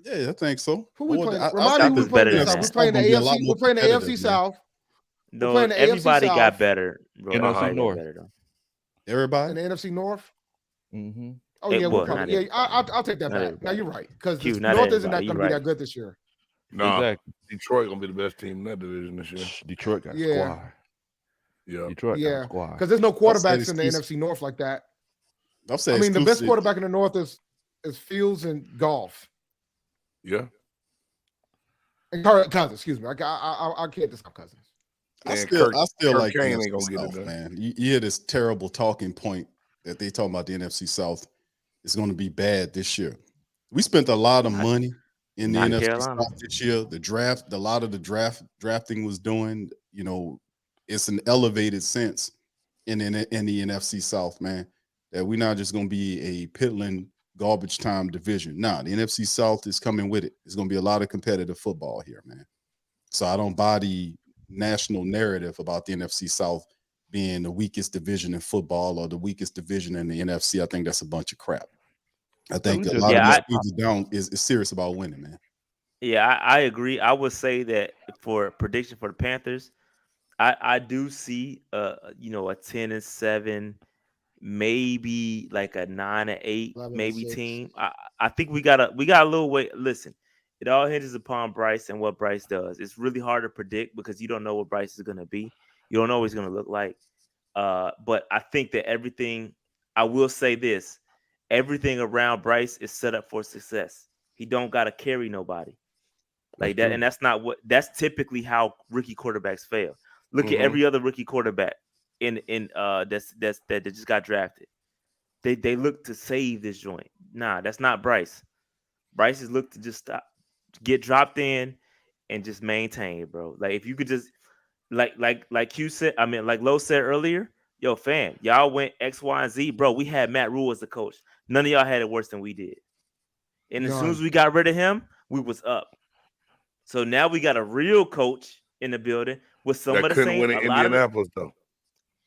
Yeah, I think so. Who we playing? Remind me who we playing this South. We're playing the AFC. We're playing the AFC South. No, everybody got better. NFC North. Everybody in the NFC North. Mm-hmm. Oh yeah, we'll probably. Yeah, I'll take that back. Now you're right, because North isn't not going to be that good this year. No, exactly. Detroit gonna be the best team in that division this year. Detroit got a squad. Yeah, Detroit got a squad. Because there's no quarterbacks in the NFC North like that. I mean, the best quarterback in the North is Fields and Goff. Yeah. And Cousins, excuse me. I can't discuss Cousins. I still like Kane ain't gonna get it done, man. You hear this terrible talking point that they talking about the NFC South is going to be bad this year. We spent a lot of money in the NFC South this year. The draft, a lot of the drafting was doing, it's an elevated sense in the NFC South, man, that we're not just going to be a piddling garbage time division. Nah, the NFC South is coming with it. It's going to be a lot of competitive football here, man. So I don't buy the national narrative about the NFC South being the weakest division in football or the weakest division in the NFC. I think that's a bunch of crap. I think a lot of these teams down is serious about winning, man. Yeah, I agree. I would say that for prediction for the Panthers, I do see a 10-7, maybe like a 9-8, maybe team. I think we got a little way. Listen, it all hinges upon Bryce and what Bryce does. It's really hard to predict because you don't know what Bryce is going to be. You don't know what he's going to look like. But I think that I will say this, everything around Bryce is set up for success. He don't got to carry nobody like that. And that's typically how rookie quarterbacks fail. Look at every other rookie quarterback that just got drafted. They look to save this joint. Nah, that's not Bryce. Bryce is look to just stop, get dropped in and just maintain, bro. Like if you could just like you said, like Lo said earlier, yo, fam, y'all went X, Y, and Z, bro. We had Matt Rule as the coach. None of y'all had it worse than we did. And as soon as we got rid of him, we was up. So now we got a real coach in the building with some of the same. Win in Indianapolis though.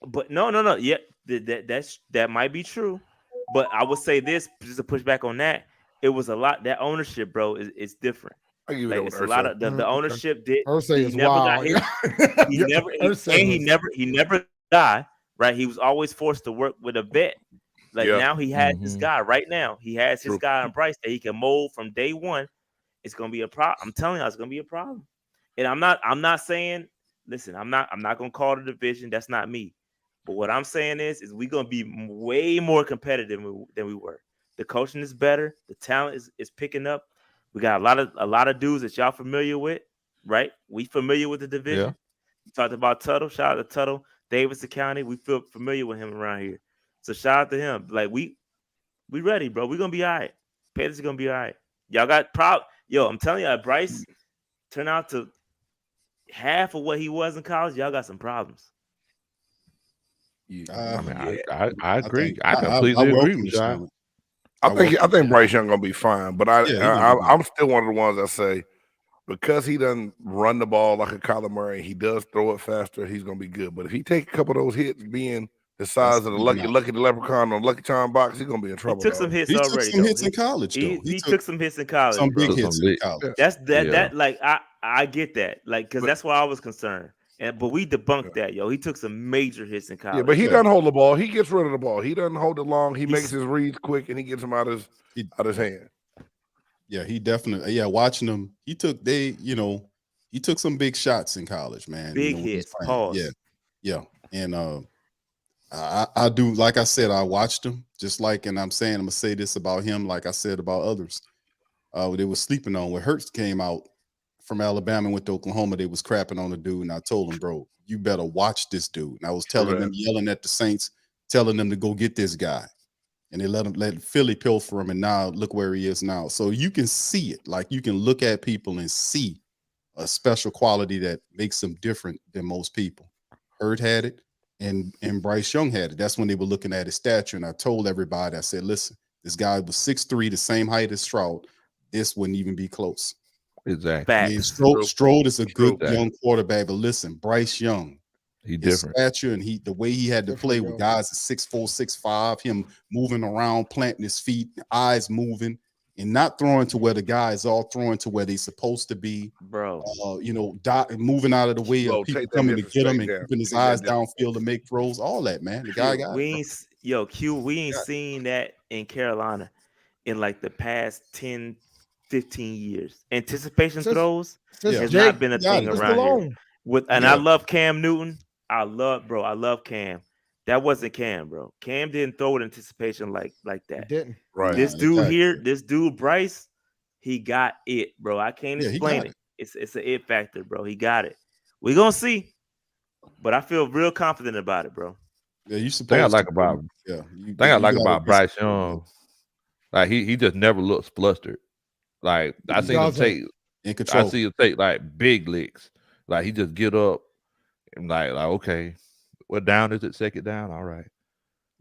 But no. Yeah, that might be true, but I would say this just to push back on that. It was a lot. That ownership, bro, is different. Like it's a lot of the ownership did. Ursay is never wild. He never died. Right, he was always forced to work with a vet. Like now he has this guy. Right now he has his guy in Bryce that he can mold from day one. It's gonna be a problem. I'm telling you, it's gonna be a problem. And I'm not saying. Listen, I'm not gonna call the division. That's not me. But what I'm saying is we're gonna be way more competitive than we were. The coaching is better. The talent is picking up. We got a lot of dudes that y'all familiar with, right? We familiar with the division. Yeah. We talked about Tuttle. Shout out to Tuttle, Davidson County. We feel familiar with him around here. So shout out to him. Like we ready, bro. We're gonna be all right. Panthers are gonna be all right. Y'all got Yo, I'm telling you, Bryce turned out to half of what he was in college. Y'all got some problems. I agree. I completely agree with you. I think Bryce Young gonna be fine, but I'm still one of the ones that say because he doesn't run the ball like a Kyler Murray, he does throw it faster. He's gonna be good. But if he take a couple of those hits, being the size of the lucky leprechaun on Lucky Charm box, he's gonna be in trouble. He took some hits already. Took some hits in college. He took some hits in college. Some big hits in college. That's that. Like I get that. Like because that's why I was concerned. But we debunked that, yo. He took some major hits in college. Yeah, but he doesn't hold the ball. He gets rid of the ball. He doesn't hold it long. He makes his reads quick and he gets them out his hand. Yeah, he definitely. Yeah, watching him, he took some big shots in college, man. Big hits. Pause. Yeah, and I do. Like I said, I watched him. Just like, and I'm gonna say this about him, like I said about others. They were sleeping on when Hurts came out from Alabama and went to Oklahoma. They was crapping on the dude, and I told him, bro, you better watch this dude. And I was telling them, yelling at the Saints, telling them to go get this guy. And they let Philly pilfer him, and now look where he is now. So you can see it. Like you can look at people and see a special quality that makes them different than most people. Hurt had it, and Bryce Young had it. That's when they were looking at his stature. And I told everybody, I said, listen, this guy was 6'3", the same height as Stroud. This wouldn't even be close. Exactly. I mean, Stroud is a good young quarterback, but listen, Bryce Young, he different stature and the way he had to play with guys at 6'4", 6'5", him moving around, planting his feet, eyes moving, and not throwing to where the guys are throwing to where they're supposed to be, bro. Moving out of the way of people coming to get him and keeping his eyes downfield to make throws. All that, man. The guy got it. We ain't seen that in Carolina in like the past 10, 15 years. Anticipation throws has not been a thing around here. I love Cam Newton. I love Cam. That wasn't Cam, bro. Cam didn't throw with anticipation like that. He didn't. Right. This dude Bryce, he got it, bro. I can't explain it. It's an it factor, bro. He got it. We're gonna see. But I feel real confident about it, bro. Yeah, you supposed thing I like about Bryce Young, like he just never looks flustered. Like I see him take in control. I see him take like big licks. Like he just get up and like okay, what down is it? Second down, all right.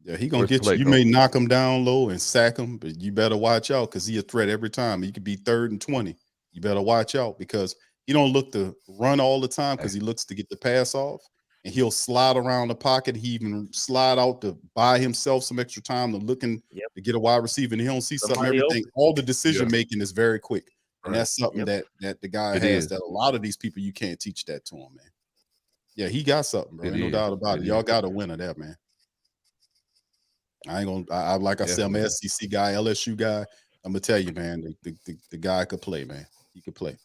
Yeah, he gonna get you. You may knock him down low and sack him, but you better watch out because he's a threat every time. He could be 3rd and 20. You better watch out because he don't look to run all the time because he looks to get the pass off, and he'll slide around the pocket. He even slide out to buy himself some extra time to get a wide receiver, and he don't see something. Everything, all the decision making is very quick, and that's something that the guy has. That a lot of these people you can't teach that to him, man. Yeah, he got something, bro. Ain't no doubt about it. Y'all got a winner there, man. I ain't gonna. Like I said, I'm an SEC guy, LSU guy. I'm gonna tell you, man. The guy could play, man. He could play.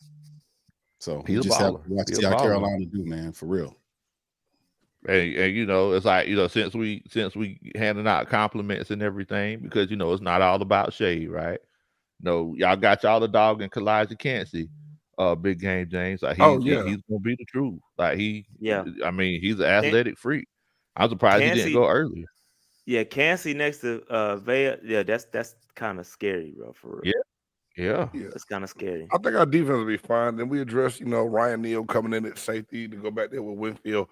So you just have to watch see how Carolina do, man, for real. And it's like since we handing out compliments and everything because it's not all about shade, right? No, y'all got y'all the dog and Kalijah Cansey, big game James. Like he's gonna be the truth. Like I mean he's an athletic freak. I'm surprised he didn't go earlier. Yeah, Cansey next to Vea. Yeah, that's kind of scary, bro. For real. Yeah. It's kind of scary. I think our defense will be fine. Then we address, Ryan Neal coming in at safety to go back there with Winfield.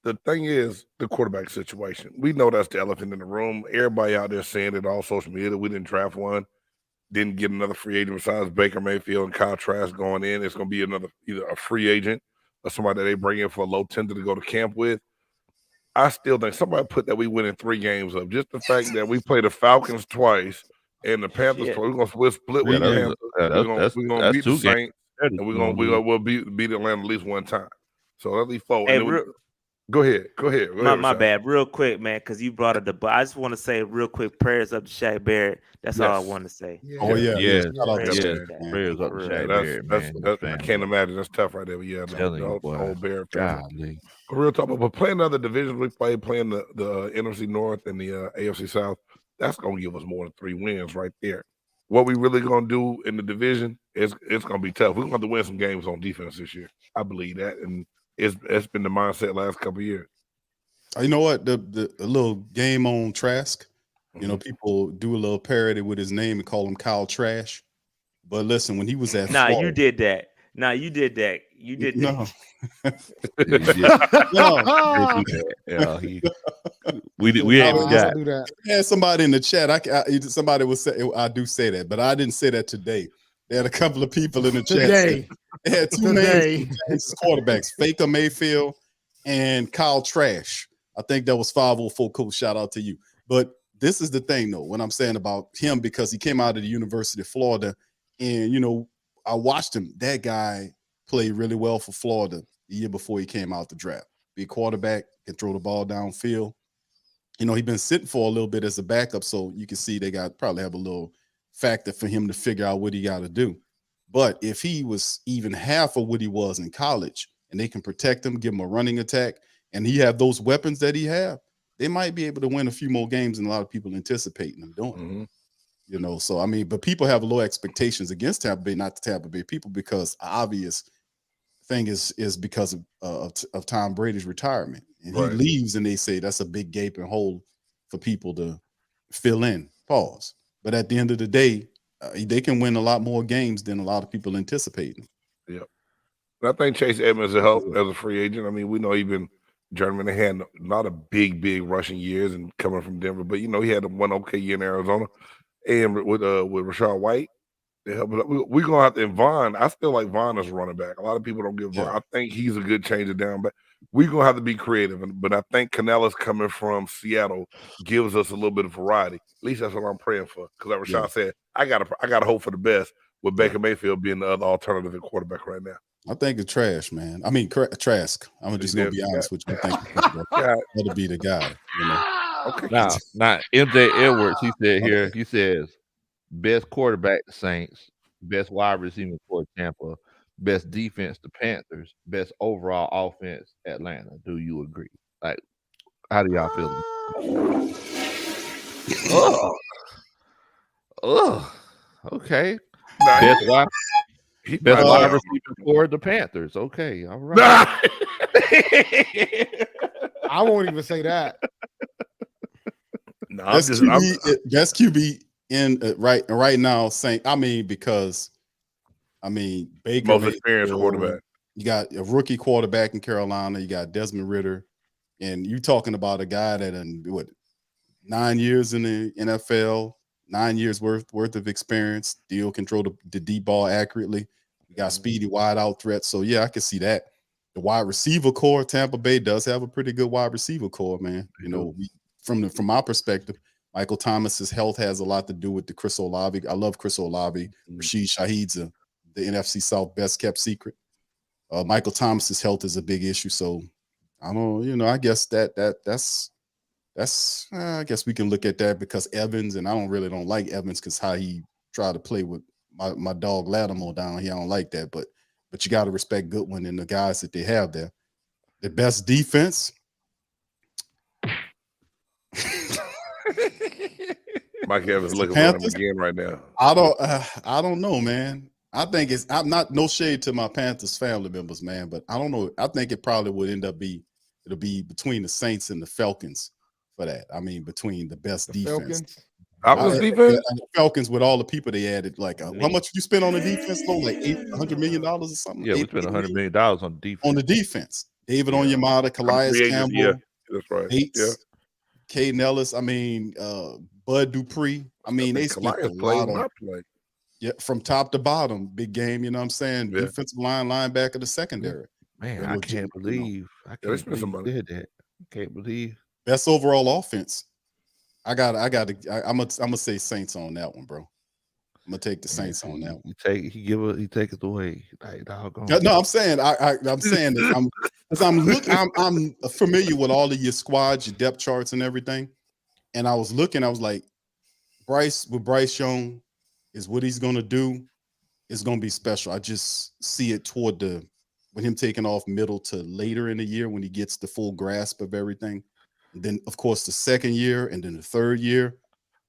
The thing is the quarterback situation. We know that's the elephant in the room. Everybody out there saying it on social media that we didn't draft one, didn't get another free agent besides Baker Mayfield and Kyle Trask going in. It's going to be either a free agent or somebody that they bring in for a low tender to go to camp with. I still think somebody put that we winning 3 games up. Just the fact that we play the Falcons twice and the Panthers twice. We'll split with the Panthers. We're gonna beat the Saints, and we'll beat Atlanta at least one time. So that'll be 4. Hey, go ahead. My bad. Real quick, man, because you brought up I just want to say real quick prayers up to Shaq Barrett. That's all I want to say. Yeah. Oh yeah. Prayers up to Shaq Barrett, man. I can't imagine. That's tough right there. But yeah, the whole Barrett family. Real talk, but playing other divisions we play, playing the NFC North and the AFC South, that's gonna give us more than 3 wins right there. What we really gonna do in the division is it's gonna be tough. We're gonna have to win some games on defense this year. I believe that, and it's been the mindset last couple of years. You know what? The little game on Trask. You know, people do a little parody with his name and call him Kyle Trash. But listen, when he was at Florida, you did that. You did that. You did that. No. We had that. Yeah, somebody in the chat. Somebody would say I do say that, but I didn't say that today. They had a couple of people in the chat. They had 2 names quarterbacks, Faker Mayfield and Kyle Trash. I think that was 504 Coach. Shout out to you. But this is the thing, though, what I'm saying about him, because he came out of the University of Florida, and you know, I watched him. That guy played really well for Florida the year before he came out the draft. Be a quarterback, can throw the ball downfield. You know, he's been sitting for a little bit as a backup, so you can see they probably have a little factor for him to figure out what he got to do. But if he was even half of what he was in college, and they can protect him, give him a running attack, and he have those weapons that he have, they might be able to win a few more games than a lot of people anticipating them doing. Mm-hmm. You know, so I mean, but people have low expectations against Tampa Bay, not the Tampa Bay people, because obvious thing is because of Tom Brady's retirement, and he leaves, and they say that's a big gaping hole for people to fill in. Pause. But at the end of the day, they can win a lot more games than a lot of people anticipating. Yeah, I think Chase Edmonds will help as a free agent. I mean, we know he's been journeyman. They had not a big rushing years and coming from Denver, but you know he had one okay year in Arizona, and with Rashad White, they help. We're gonna have to. And Vaughn, I still like Vaughn as a running back. A lot of people don't give Vaughn. I think he's a good change of down, but we're gonna have to be creative. But I think Canales coming from Seattle gives us a little bit of variety. At least that's what I'm praying for. Because like Rashad said, I gotta hope for the best with Baker Mayfield being the other alternative at quarterback right now. I think it's Trash, man. I mean, Trask. I'm just gonna be honest with you. I think that'll be the guy. You know? Okay. Now, MJ Edwards, he said here, he says, best quarterback the Saints, best wide receiver for Tampa, best defense the Panthers, best overall offense Atlanta. Do you agree? Like, how do y'all feel? Okay. Best wide receiver for the Panthers. Okay, all right. I won't even say that. No, best QB in right now. Saying, because Baker, most experienced quarterback. You got a rookie quarterback in Carolina. You got Desmond Ridder, and you're talking about a guy that 9 years in the NFL, 9 years worth of experience. Still control the deep ball accurately. You got speedy wide out threats. So yeah, I can see that. The wide receiver core, Tampa Bay does have a pretty good wide receiver core, man. You know, from my perspective, Michael Thomas's health has a lot to do with the Chris Olave. I love Chris Olave. Rashid Shaheed's the NFC South best kept secret. Michael Thomas's health is a big issue. So I don't, I guess that's I guess we can look at that, because Evans, and I don't like Evans because how he tried to play with my dog Lattimore down here. I don't like that, but you got to respect Goodwin and the guys that they have there. The best defense. Mike Evans looking for him again right now. I don't know, man. I think I'm not no shade to my Panthers family members, man, but I don't know. I think it probably would it'll be between the Saints and the Falcons for that. I mean, between the best defense. Defense? Falcons, with all the people they added, like how much you spend on the defense? Like $100 million or something. Yeah, we spent $100 million on defense. On the defense, David Onyemata, Calais Campbell, yeah, that's right. Bates, Caden Ellis. I mean, Bud Dupree. I mean, they spent a lot on. Yeah, from top to bottom, big game. You know what I'm saying? Yeah. Defensive line, linebacker, the secondary. Man, I can't believe they did that. Can't believe best overall offense. I'm gonna say Saints on that one, bro. I'm gonna take the Saints on that one. He take it away. Like, doggone. No, I'm saying I'm saying that I'm familiar with all of your squads, your depth charts, and everything. And I was looking, I was like, Bryce Young is what he's gonna do. It's gonna be special. I just see it toward when him taking off middle to later in the year when he gets the full grasp of everything. And then, of course, the second year and then the third year,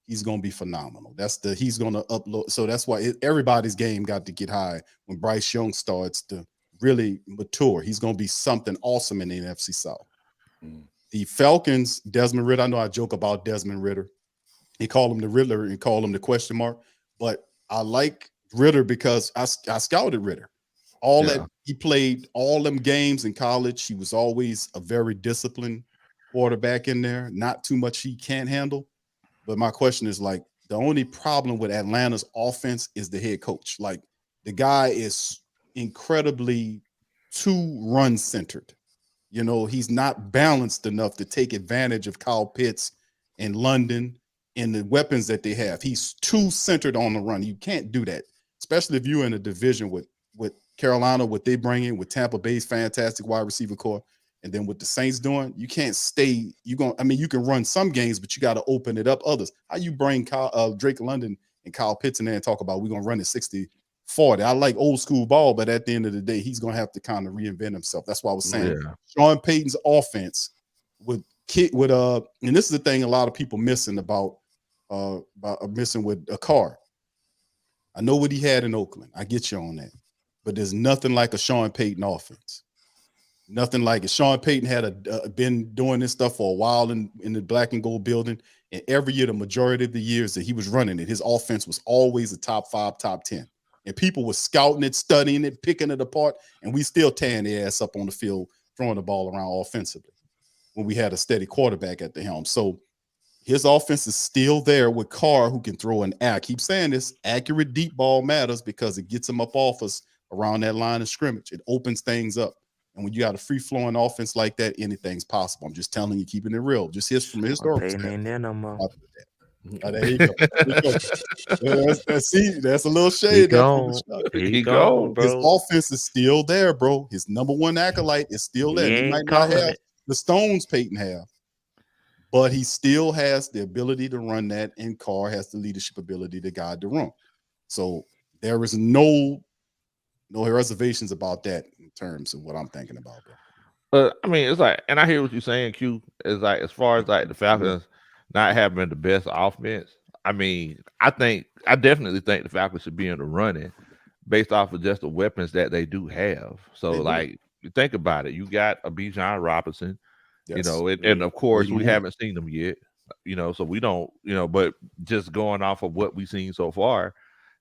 he's gonna be phenomenal. He's gonna upload. So that's why everybody's game got to get high when Bryce Young starts to really mature. He's gonna be something awesome in the NFC South. The Falcons, Desmond Ridder. I know I joke about Desmond Ridder. He called him the Riddler and called him the question mark. But I like Ridder because I scouted Ridder. That he played all them games in college. He was always a very disciplined quarterback in there. Not too much he can't handle. But my question is, like, the only problem with Atlanta's offense is the head coach. Like, the guy is incredibly too run centered. You know, he's not balanced enough to take advantage of Kyle Pitts and London and the weapons that they have. He's too centered on the run. You can't do that, especially if you're in a division with Carolina, what they bring in, with Tampa Bay's fantastic wide receiver core, and then what the Saints doing. You can't stay. You can run some games, but you got to open it up others. How you bring Drake London and Kyle Pitts in there and talk about we're going to run it 60-40. I like old school ball, but at the end of the day, he's going to have to kind of reinvent himself. That's why I was saying Sean Payton's offense and this is the thing a lot of people missing about missing with a Carr. I know what he had in Oakland. I get you on that. But there's nothing like a Sean Payton offense. Nothing like it. Sean Payton had been doing this stuff for a while in the black and gold building. And every year, the majority of the years that he was running it, his offense was always a top 5, top 10. And people were scouting it, studying it, picking it apart. And we still tearing their ass up on the field, throwing the ball around offensively when we had a steady quarterback at the helm. So his offense is still there with Carr, who can throw I keep saying this, accurate deep ball matters because it gets him up off us around that line of scrimmage. It opens things up. And when you got a free-flowing offense like that, anything's possible. I'm just telling you, keeping it real. Just from a historical standpoint. There you go. That's a little shade. He go, bro. His offense is still there, bro. His number one acolyte is still there. He might not have the stones Peyton have, but he still has the ability to run that, and Carr has the leadership ability to guide the room. So there is no reservations about that in terms of what I'm thinking about, bro. I mean, it's like, and I hear what you're saying, Q. Is like, as far as like the Falcons not having the best offense, I mean, I definitely think the Falcons should be in the running based off of just the weapons that they do have. So, like, think about it. You got a Bijan Robinson, you know, and of course we haven't seen them yet, you know, so we don't, you know, but just going off of what we've seen so far,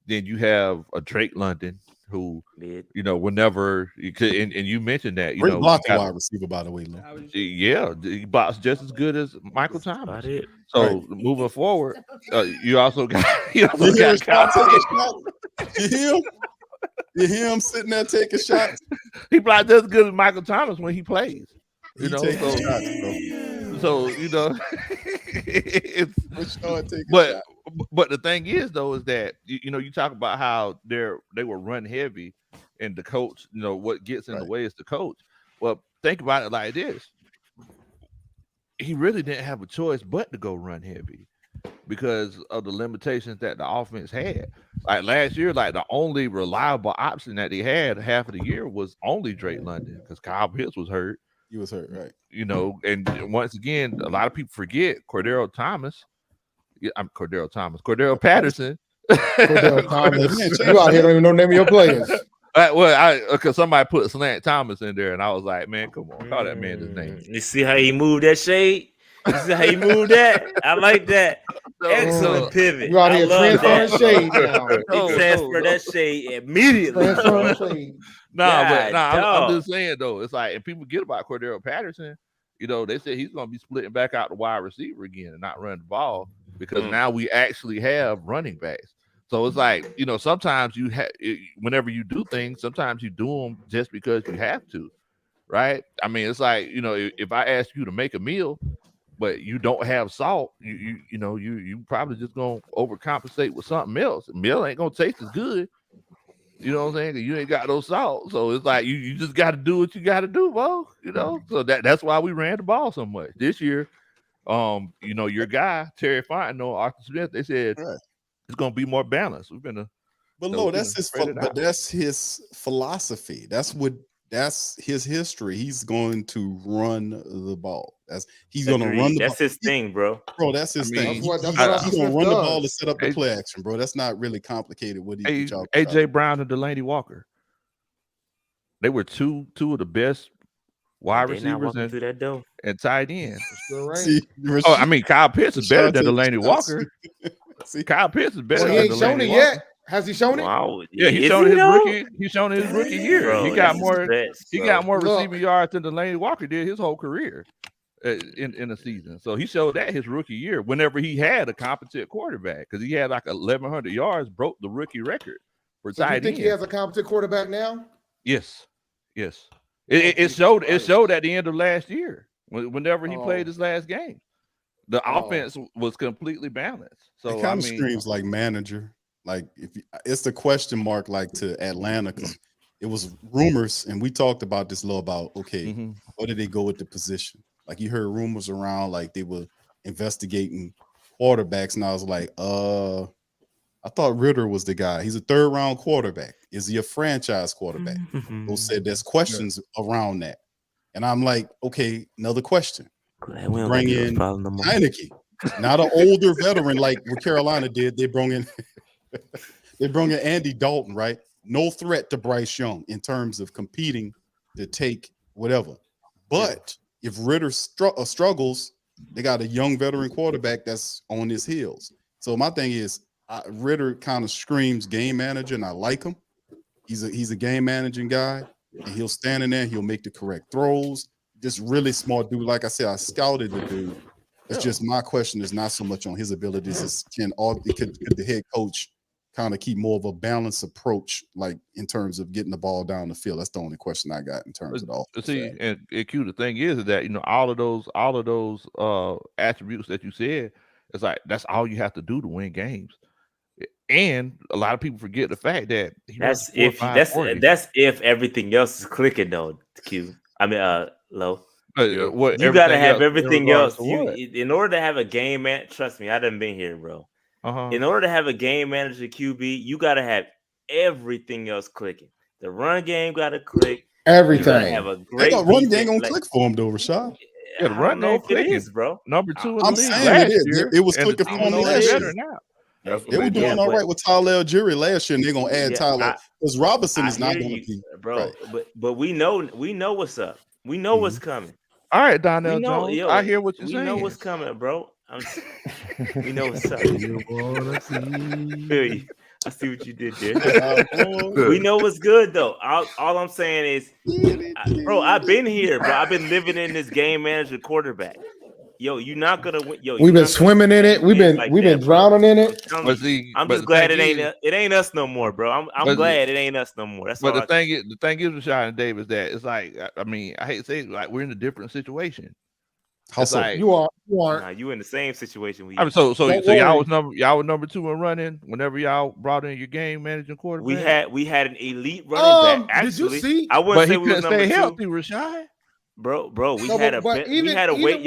then you have a Drake London, who, you know, whenever you could, and you mentioned that, you know, blocking wide receiver, by the way, Lou. Yeah, he blocks just as good as Michael Thomas. So moving forward, you also got you hear him sitting there taking shots. He blocks just as good as Michael Thomas when he plays. You know, so you know, but the thing is, though, is that you know, you talk about how they were run heavy, and the coach, you know, what gets in the way is the coach. Well, think about it like this: he really didn't have a choice but to go run heavy because of the limitations that the offense had. Like last year, like the only reliable option that they had half of the year was only Drake London because Kyle Pitts was hurt. He was hurt, right? You know, and once again, a lot of people forget Cordero Patterson. Cordero Thomas. You out here don't even know the name of your players. Because somebody put Slant Thomas in there, and I was like, man, come on, call that man his name. You see how he moved that shade? You see how he moved that? I like that. Excellent pivot. You out here transferring shade now. He transferred that shade immediately. I'm just saying though, it's like, and people forget about Cordero Patterson. You know, they said he's going to be splitting back out the wide receiver again and not run the ball because now we actually have running backs. So it's like, you know, sometimes whenever you do things, sometimes you do them just because you have to. right? I mean, it's like, you know, if I ask you to make a meal, but you don't have salt, you probably just gonna overcompensate with something else. The meal ain't gonna taste as good. You know what I'm saying? You ain't got no salt, so it's like you just got to do what you got to do, bro. You know, so that's why we ran the ball so much this year. Your guy Terry Fontenot, Arthur Smith, they said it's gonna be more balanced. We've been that's his philosophy. That's his history. He's going to run the ball. He's going to run the ball. That's his thing, bro. Bro, that's his thing. He's going to run the ball to set up the play action, bro. That's not really complicated. What AJ Brown and Delaney Walker. They were two of the best wide receivers and tight ends. Kyle Pitts is better than Delaney Walker. Kyle Pitts is better. He ain't shown it yet. Has he shown it? Wow. Yeah, he's shown his rookie. He's shown his rookie year. Bro, he got more receiving yards than Delaney Walker did his whole career in a season. So he showed that his rookie year. Whenever he had a competent quarterback, because he had like 1,100 yards, broke the rookie record for tight end. You think he has a competent quarterback now? Yes. It showed at the end of last year. Whenever he played his last game, the offense was completely balanced. So it kind of screams like manager. Like it's the question mark like to Atlanta, because it was rumors, and we talked about this a little about where did they go with the position? Like you heard rumors around like they were investigating quarterbacks, and I was like, I thought Ritter was the guy. He's a 3rd round quarterback. Is he a franchise quarterback? Who said there's questions around that, and I'm like, okay, another question. Bring in Heineke, not an older veteran like what Carolina did. They brought in Andy Dalton, right? No threat to Bryce Young in terms of competing to take whatever. But if Ritter struggles, they got a young veteran quarterback that's on his heels. So my thing is, Ritter kind of screams game manager, and I like him. He's a game managing guy, and he'll stand in there. He'll make the correct throws. Just really smart dude. Like I said, I scouted the dude. It's just my question is not so much on his abilities as could the head coach kind of keep more of a balanced approach, like in terms of getting the ball down the field. That's the only question I got in terms of the offense. See, and Q, the thing is that all of those attributes that you said, it's like that's all you have to do to win games. And a lot of people forget the fact that that's if everything else is clicking though. Q, I mean, Low. You gotta have everything else. In order to have a game man, trust me, I done been here, bro. In order to have a game manager QB, you gotta have everything else clicking. The run game gotta click. Everything. Have a great run game gonna click for him though, Rashad. Yeah, the run game clicking, bro. Number 2 in the I'm league saying last it is. year, It was clicking for him last year. They were doing all right with Tyler Algieri last year, and they're gonna add Tyler because Robinson is not gonna be, bro. Right. But we know what's up. We know what's coming. All right, Donnell Jones. I hear what you're saying. We know what's coming, bro. We know what's up. I see what you did there. We know what's good though. All I'm saying is, bro, I've been here, bro. I've been living in this game manager quarterback. Yo, you're not gonna win. Yo, we've been swimming in it. We've been drowning in it. I'm just glad it ain't us no more, bro. I'm glad it ain't us no more. That's but the thing is, Rashad and Dave, is that it's like, I mean, I hate to say it, like we're in a different situation. How so? Like, you are. Nah, you in the same situation. I mean, so y'all was number 2 in running whenever y'all brought in your game managing quarterback. We had an elite running back. Actually, did you see? I wouldn't say we was number 2. Healthy, Rashad. Bro, we had a wait.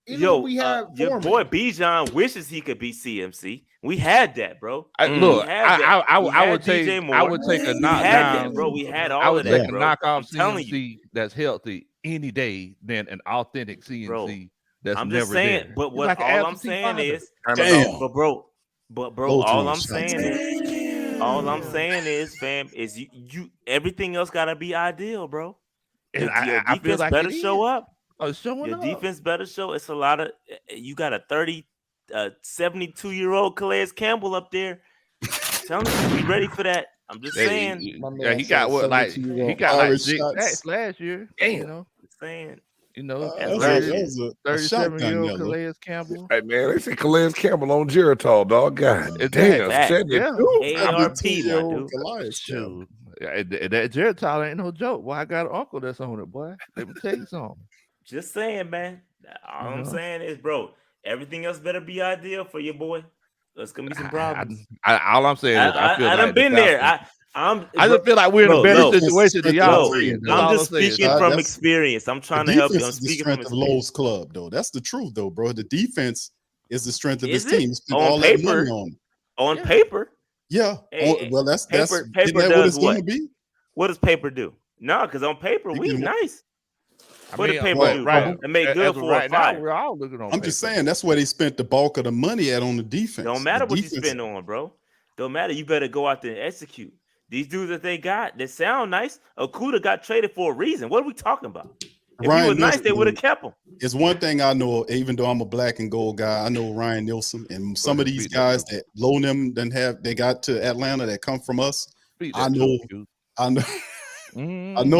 Your boy Bijan wishes he could be CMC. We had that, bro. I would take a knockdown, bro. We had all of that. I would take a knockoff CMC that's healthy any day than an authentic CMC. Bro, that's I'm never just saying, there. but what all I'm saying is, all I'm saying is, fam, is you everything else gotta be ideal, bro. And your I feel defense like better show up. Your defense better show. It's a lot of you got a 72-year-old Calais Campbell up there. Tell me, be ready for that. I'm just saying. Yeah, he got like 6 sacks last year. Damn, saying. 37-year-old Calais Campbell. Hey man, they say Calais Campbell on Geritol, dog. God damn, ARP, my dude. That Geritol ain't no joke. Boy, I got an uncle that's on it, boy. Let me tell you something. Just saying, man. All I'm saying is, bro, everything else better be ideal for your boy. There's gonna be some problems. All I'm saying is, I feel like I've been there. I just feel like we're in a better situation than y'all. I'm just speaking from experience. I'm trying to help you. I'm speaking from experience. Lowe's club, though. That's the truth, though, bro. The defense is the strength of his team. On paper, on paper. Yeah. Well, that's paper what does going to be. What does paper do? No, because on paper we nice. What does paper do? Right. It made good for a fight. We're all looking on. I'm just saying that's where they spent the bulk of the money at on the defense. Don't matter what you spend on, bro. Don't matter. You better go out there and execute. These dudes that they got, they sound nice. Okuda got traded for a reason. What are we talking about? If he was nice, they would have kept him. It's one thing I know, even though I'm a black and gold guy, I know Ryan Nielsen and some of these guys that low them they got to Atlanta that come from us. I know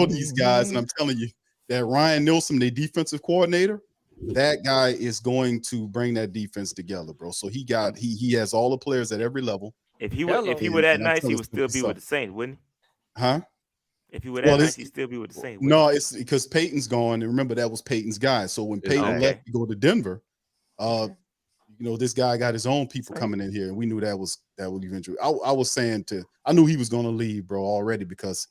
these guys, and I'm telling you that Ryan Nielsen, the defensive coordinator, that guy is going to bring that defense together, bro. So he has all the players at every level. If he were that nice, he would still be with the Saints, wouldn't he? Huh? If he were that nice, he'd still be with the Saints. No, it's because Peyton's gone, and remember that was Peyton's guy. So when Peyton left to go to Denver, this guy got his own people coming in here, and we knew that would eventually. I was saying I knew he was going to leave, bro, already because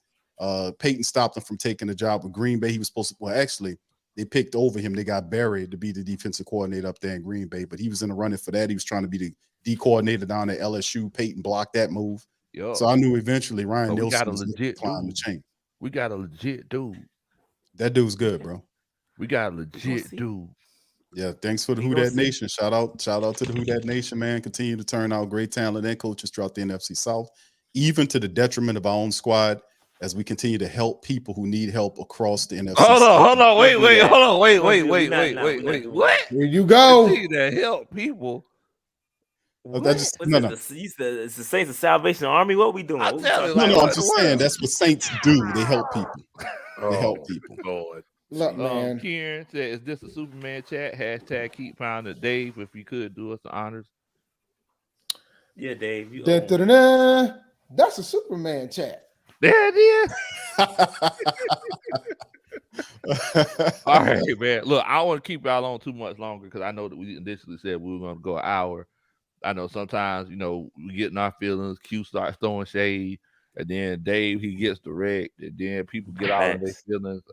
Peyton stopped him from taking the job with Green Bay. He was supposed to. Well, actually, they picked over him. They got Barry to be the defensive coordinator up there in Green Bay, but he was in the running for that. He was trying to be the D coordinator down at LSU. Peyton blocked that move. So I knew eventually Ryan Nielsen was going to climb the chain. We got a legit dude. That dude's good, bro. We got a legit dude. Yeah, thanks for the Who Dat Nation. Shout out to the Who Dat Nation, man. Continue to turn out great talent and coaches throughout the NFC South, even to the detriment of our own squad, as we continue to help people who need help across the NFC. Hold on, wait. What? Here you go. Continue to help people. It's the Saints of Salvation Army. What we doing? I'm just saying that's what Saints do. They help people. They help people. Lord. Look, man. Kieran said, "Is this a Superman chat?" # keep pounding. Dave, if you could do us the honors. Yeah, Dave. That's a Superman chat. There it is. All right, man. Look, I don't want to keep y'all on too much longer because I know that we initially said we were going to go an hour. I know sometimes, we get in our feelings. Q starts throwing shade, and then Dave, he gets direct, and then people get out of their feelings.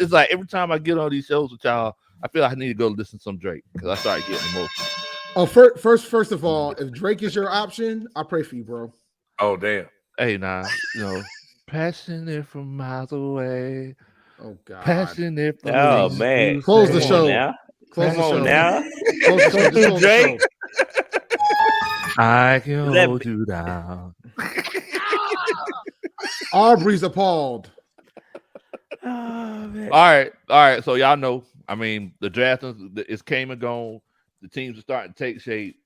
It's like every time I get on these shows with y'all, I feel like I need to go listen to some Drake because I start getting emotional. Oh, first of all, if Drake is your option, I pray for you, bro. Oh, damn. Hey, passionate from miles away. Oh, God. Passionate from man. Close the show. Close the show now. Close the show. Drake. I can hold you down. Aubrey's appalled. Oh, man. All right. So y'all know, the draft is came and gone. The teams are starting to take shape.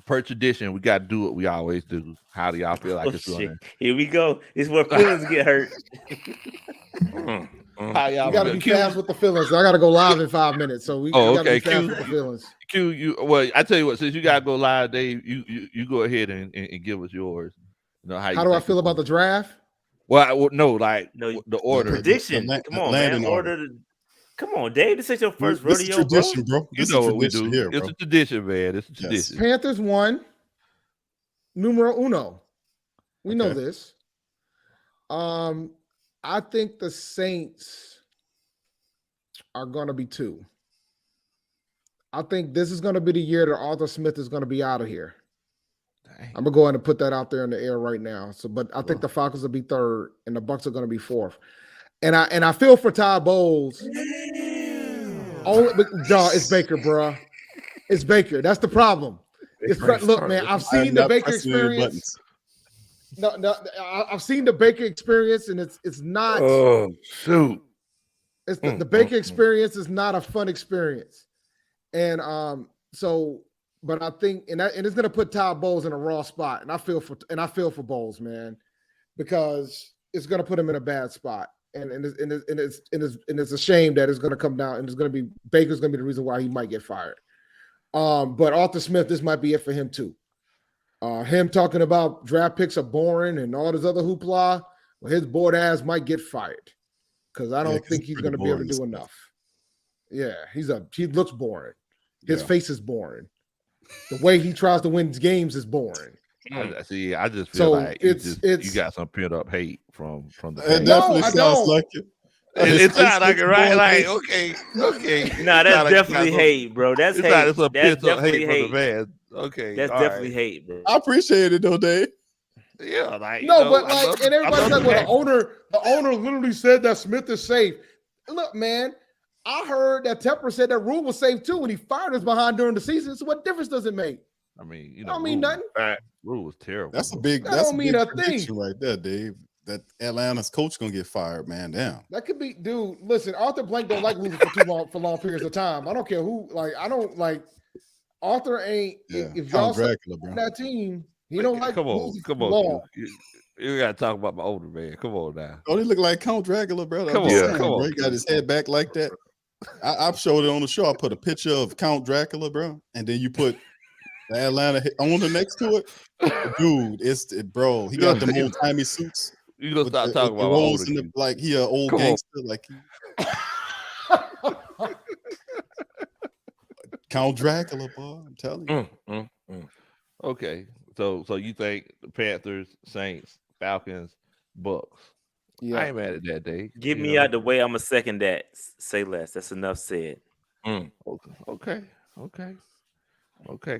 Per tradition, we got to do what we always do. How do y'all feel like it's going? Here we go. This is where feelings get hurt. How y'all you got to be fast with the feelings. I got to go live in 5 minutes, so we got to be fast with the feelings. I tell you what, since you got to go live, Dave, you go ahead and give us yours. How do I feel about the draft? Well, the order. The prediction. Come on, man. Come on, Dave. This is your first rodeo, tradition, bro. You know what we do. Here, it's a tradition, man. It's a tradition. Panthers 1, numero uno. We know this. I think the Saints are going to be 2. I think this is going to be the year that Arthur Smith is going to be out of here. Dang. I'm going to go ahead and put that out there in the air right now. But I think the Falcons will be 3rd and the Bucs are going to be 4th. And I feel for Todd Bowles. It's Baker, bro. It's Baker. That's the problem. Look, man, I've seen the Baker experience. No, I've seen the Baker experience, and it's not. Oh shoot! It's the Baker experience is not a fun experience, and but I think and it's gonna put Todd Bowles in a raw spot, and I feel for Bowles, man, because it's gonna put him in a bad spot. And it's a shame that it's going to come down, and it's going to be Baker's going to be the reason why he might get fired. But Arthur Smith, this might be it for him too. Him talking about draft picks are boring and all this other hoopla. Well, his bored ass might get fired because I don't think he's going to be able to do enough. Yeah, he looks boring. His face is boring. The way he tries to win games is boring. I just feel like you got some pent up hate from the. It definitely sounds like it. It sounds like it, right? Like okay. Nah, that's definitely hate, bro. That's hate. It's a pent up hate from the man. Okay, that's definitely hate, bro. I appreciate it though, Dave. Yeah, like but and everybody's like, well, the owner literally said that Smith is safe. Look, man, I heard that Tepper said that Rule was safe too when he fired us behind during the season. So what difference does it make? I mean, I don't mean nothing. Rule was terrible. That's a big. That don't mean a thing right there, Dave. That Atlanta's coach gonna get fired, man. Damn. That could be, dude. Listen, Arthur Blank don't like losing for long periods of time. I don't care who. Like, I don't like Arthur. Ain't if y'all that team, he don't like. Come on. You gotta talk about my older man. Come on now. Oh, he look like Count Dracula, brother. Come on. He got his head back like that. I've showed it on the show. I put a picture of Count Dracula, bro, and then you put the Atlanta owner next to it. Dude, bro. He got the old timey suits. You gonna stop talking about older like he an old gangster, like Count Dracula, boy. I'm telling you. Okay, so you think the Panthers, Saints, Falcons, Bucks? Yeah, I ain't mad at that, Dave. Get me out the way. I'm gonna second that. Say less. That's enough said. Okay.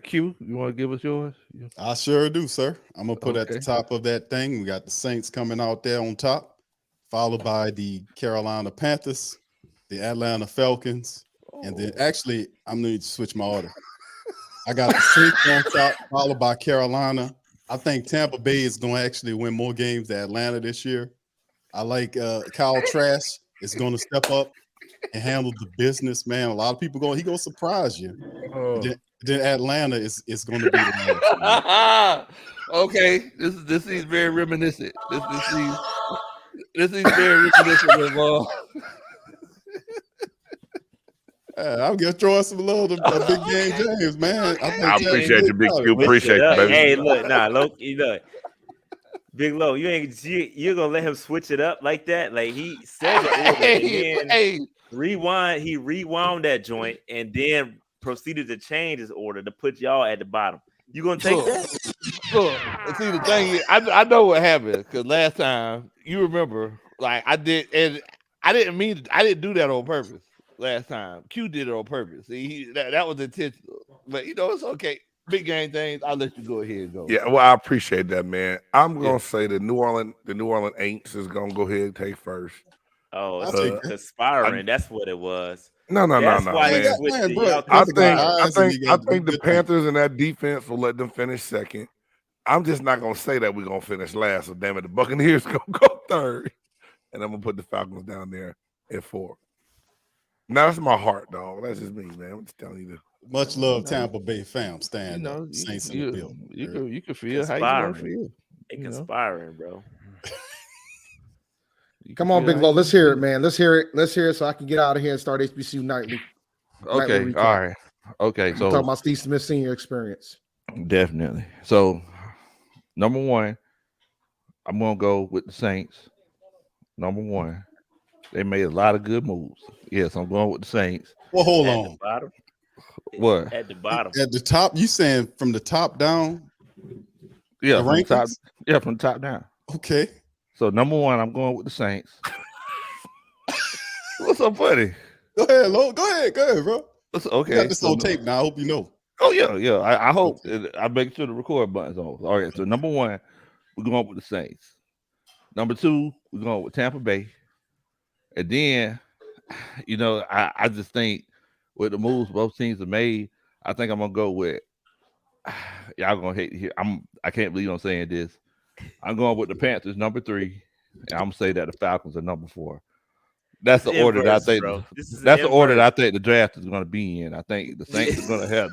Q, you want to give us yours? I sure do, sir. I'm gonna put at the top of that thing. We got the Saints coming out there on top, followed by the Carolina Panthers, the Atlanta Falcons, and then actually I'm gonna switch my order. I got the Saints on top, followed by Carolina. I think Tampa Bay is gonna actually win more games than Atlanta this year. I like Kyle Trask is gonna step up and handle the business, man. A lot of people he gonna surprise you. Then Atlanta is going to be the okay. This is very reminiscent. This is very reminiscent of I'm just throwing some love to Big Game James, man. I appreciate you, Big Q. Appreciate you, baby. Hey, look, look, Big Low, you're gonna let him switch it up like that? Like he said it, rewind. He rewound that joint and then proceeded to change his order to put y'all at the bottom. You gonna take that? See, the thing is, I know what happened because last time you remember, like I did, and I didn't do that on purpose. Last time Q did it on purpose. See, that was intentional, but it's okay. Big game things. I'll let you go ahead and go. Yeah, well, I appreciate that, man. I'm gonna say the New Orleans Aints is gonna go ahead and take first. Oh, it's conspiring. That's what it was. No, man. I think the Panthers and that defense will let them finish second. I'm just not gonna say that we're gonna finish last. So damn it, the Buccaneers gonna go third, and I'm gonna put the Falcons down there at 4. Now that's my heart, dog. That's just me, man. I'm just telling you this. Much love, Tampa Bay fam. Stand up, Saints in the building. You can feel how you gonna feel. It's conspiring, bro. Come on, Big Low. Let's hear it, man. Let's hear it so I can get out of here and start HBCU nightly. Okay, all right. Okay, so talking about Steve Smith senior experience. Definitely. So, number 1, I'm gonna go with the Saints. Number 1, they made a lot of good moves. Yes, I'm going with the Saints. Well, hold on. What? At the bottom. At the top, you saying from the top down? Yeah, from top down. Okay. So number 1, I'm going with the Saints. What's so funny? Go ahead, Lo. Go ahead, bro. Okay. You got this on tape now. I hope you know. Oh yeah. I hope I make sure the record button's on. All right. So number 1, we're going with the Saints. Number 2, we're going with Tampa Bay. And then, I just think with the moves both teams have made, I think I'm gonna go with. Y'all gonna hate here. I can't believe I'm saying this. I'm going with the Panthers, number 3, and I'm gonna say that the Falcons are number 4. That's the order that I think. That's the order that I think the draft is gonna be in. I think the Saints are gonna have.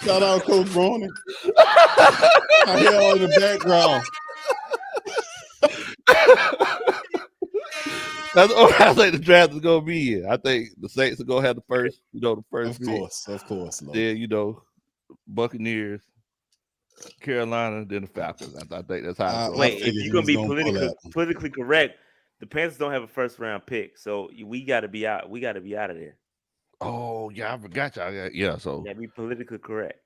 Shout out Coach Browning. I hear all in the background. That's all I think the draft is gonna be in. I think the Saints are gonna have the first, the first. Of course. Then Buccaneers, Carolina, then the Falcons. I think that's how. Wait, if you're gonna be politically correct, the Panthers don't have a first round pick, so we got to be out. We got to be out of there. Oh yeah, I forgot y'all. Yeah, so gotta be politically correct.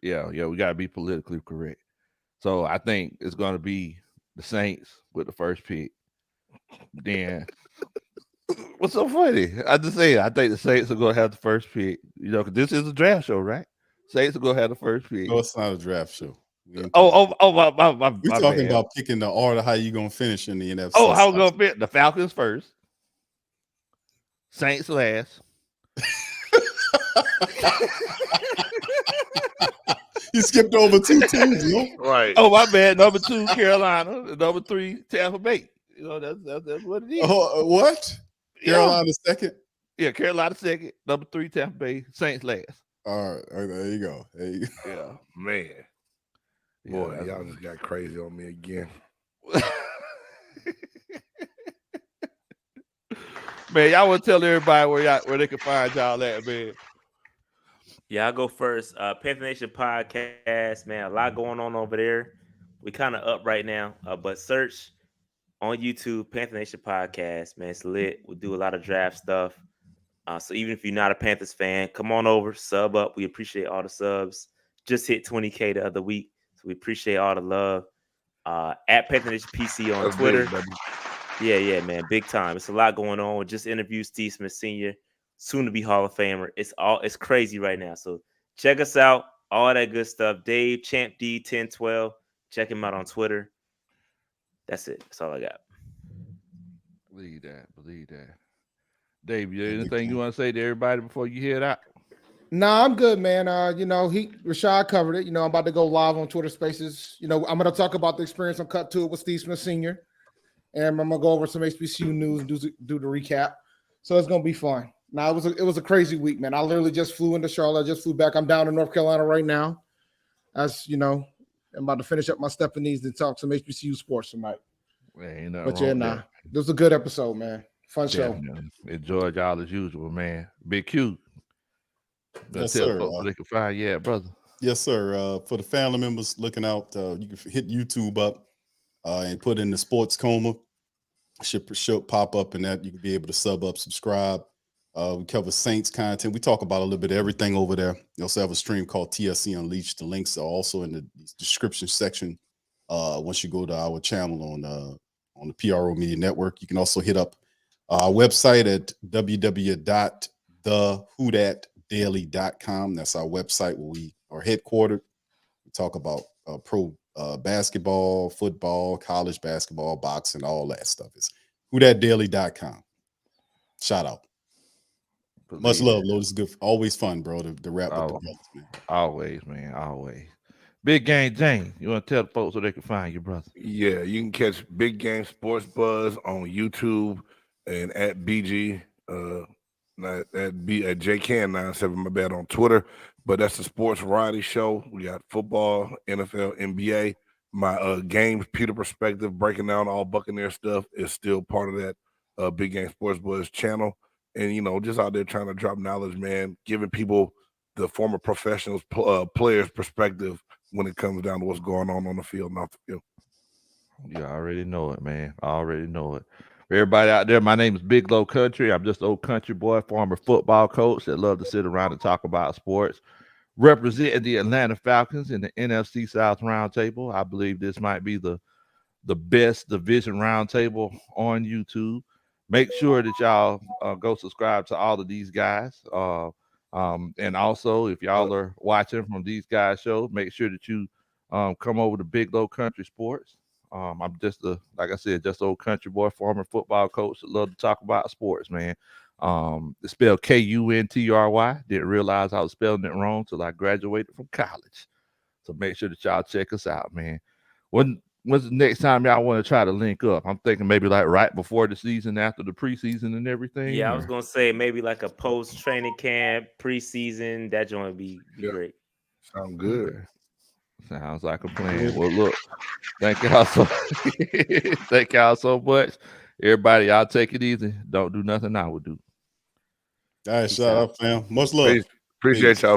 Yeah, we gotta be politically correct. So I think it's gonna be the Saints with the first pick. Then what's so funny? I just say I think the Saints are gonna have the first pick. You know, because this is a draft show, right? Saints are gonna have the first pick. No, it's not a draft show. My We're talking about picking the order. How you gonna finish in the NFC? Oh, how we gonna fit the Falcons first, Saints last. You skipped over 2 teams, no? Right. Oh, my bad. Number 2, Carolina. Number 3, Tampa Bay. You know, that's what it is. Oh, what? Carolina second? Yeah, Carolina second. Number 3, Tampa Bay. Saints last. All right, there you go. Yeah, man. Boy, y'all just got crazy on me again. Man, y'all want to tell everybody where they can find y'all at, man. Yeah, I'll go first. Panther Nation podcast, man. A lot going on over there. We kind of up right now, but search on YouTube Panther Nation podcast, man. It's lit. We do a lot of draft stuff. So even if you're not a Panthers fan, come on over, sub up. We appreciate all the subs. Just hit 20K the other week, so we appreciate all the love. At Panther Nation PC on Twitter. Yeah, man, big time. It's a lot going on. We just interviewed Steve Smith Sr., soon to be Hall of Famer. It's crazy right now. So check us out. All that good stuff. Dave Champ D 1012. Check him out on Twitter. That's it. That's all I got. Believe that. Dave, anything you want to say to everybody before you head out? Nah, I'm good, man. Rashad covered it. I'm about to go live on Twitter Spaces. I'm going to talk about the experience on Cut To It with Steve Smith Sr. And I'm going to go over some HBCU news and do the recap. So it's going to be fun. Now, it was a crazy week, man. I literally just flew into Charlotte. I just flew back. I'm down in North Carolina right now. As you know, I'm about to finish up my Stephanies and talk some HBCU sports tonight. But it was a good episode, man. Fun show. Enjoyed y'all as usual, man. Big Q. Yes, sir. They can find, brother. Yes, sir. For the family members looking out, you can hit YouTube up and put in the Sports Coma. Should pop up in that. You can be able to sub up, subscribe. We cover Saints content. We talk about a little bit of everything over there. We also have a stream called TSC Unleashed. The links are also in the description section. Once you go to our channel on the PRO Media Network, you can also hit up our website at www.thewhodatdaily.com. That's our website where we are headquartered. We talk about pro basketball, football, college basketball, boxing, all that stuff. It's whodatdaily.com. Shout out. Much love, Lord. It's good. Always fun, bro, to rap with the brothers, man. Always, man. Always. Big Game James, you want to tell the folks so they can find you, brother? Yeah, you can catch Big Game Sports Buzz on YouTube and at BG, at JCan97, my bad, on Twitter. But that's the sports variety show. We got football, NFL, NBA. My Games Peter Perspective, breaking down all Buccaneer stuff, is still part of that Big Game Sports Buzz channel. And, just out there trying to drop knowledge, man, giving people the former professionals, players' perspective when it comes down to what's going on the field and off the field. You already know it, man. I already know it. For everybody out there, my name is Big Low Country. I'm just an old country boy, former football coach that love to sit around and talk about sports. Representing the Atlanta Falcons in the NFC South Roundtable. I believe this might be the best division roundtable on YouTube. Make sure that y'all go subscribe to all of these guys. And also, if y'all are watching from these guys' shows, make sure that you come over to Big Low Country Sports. I'm just like I said, just old country boy, former football coach that love to talk about sports, man. It's spelled Kuntry. Didn't realize I was spelling it wrong till I graduated from college. So make sure that y'all check us out, man. When's the next time y'all want to try to link up? I'm thinking maybe like right before the season, after the preseason and everything. Yeah, I was gonna say maybe like a post training camp, preseason. That joint would be great. Sound good. Sounds like a plan. Well, look, thank y'all so much. Everybody, y'all take it easy. Don't do nothing I would do. All right, shout out, fam. Much love. Appreciate y'all.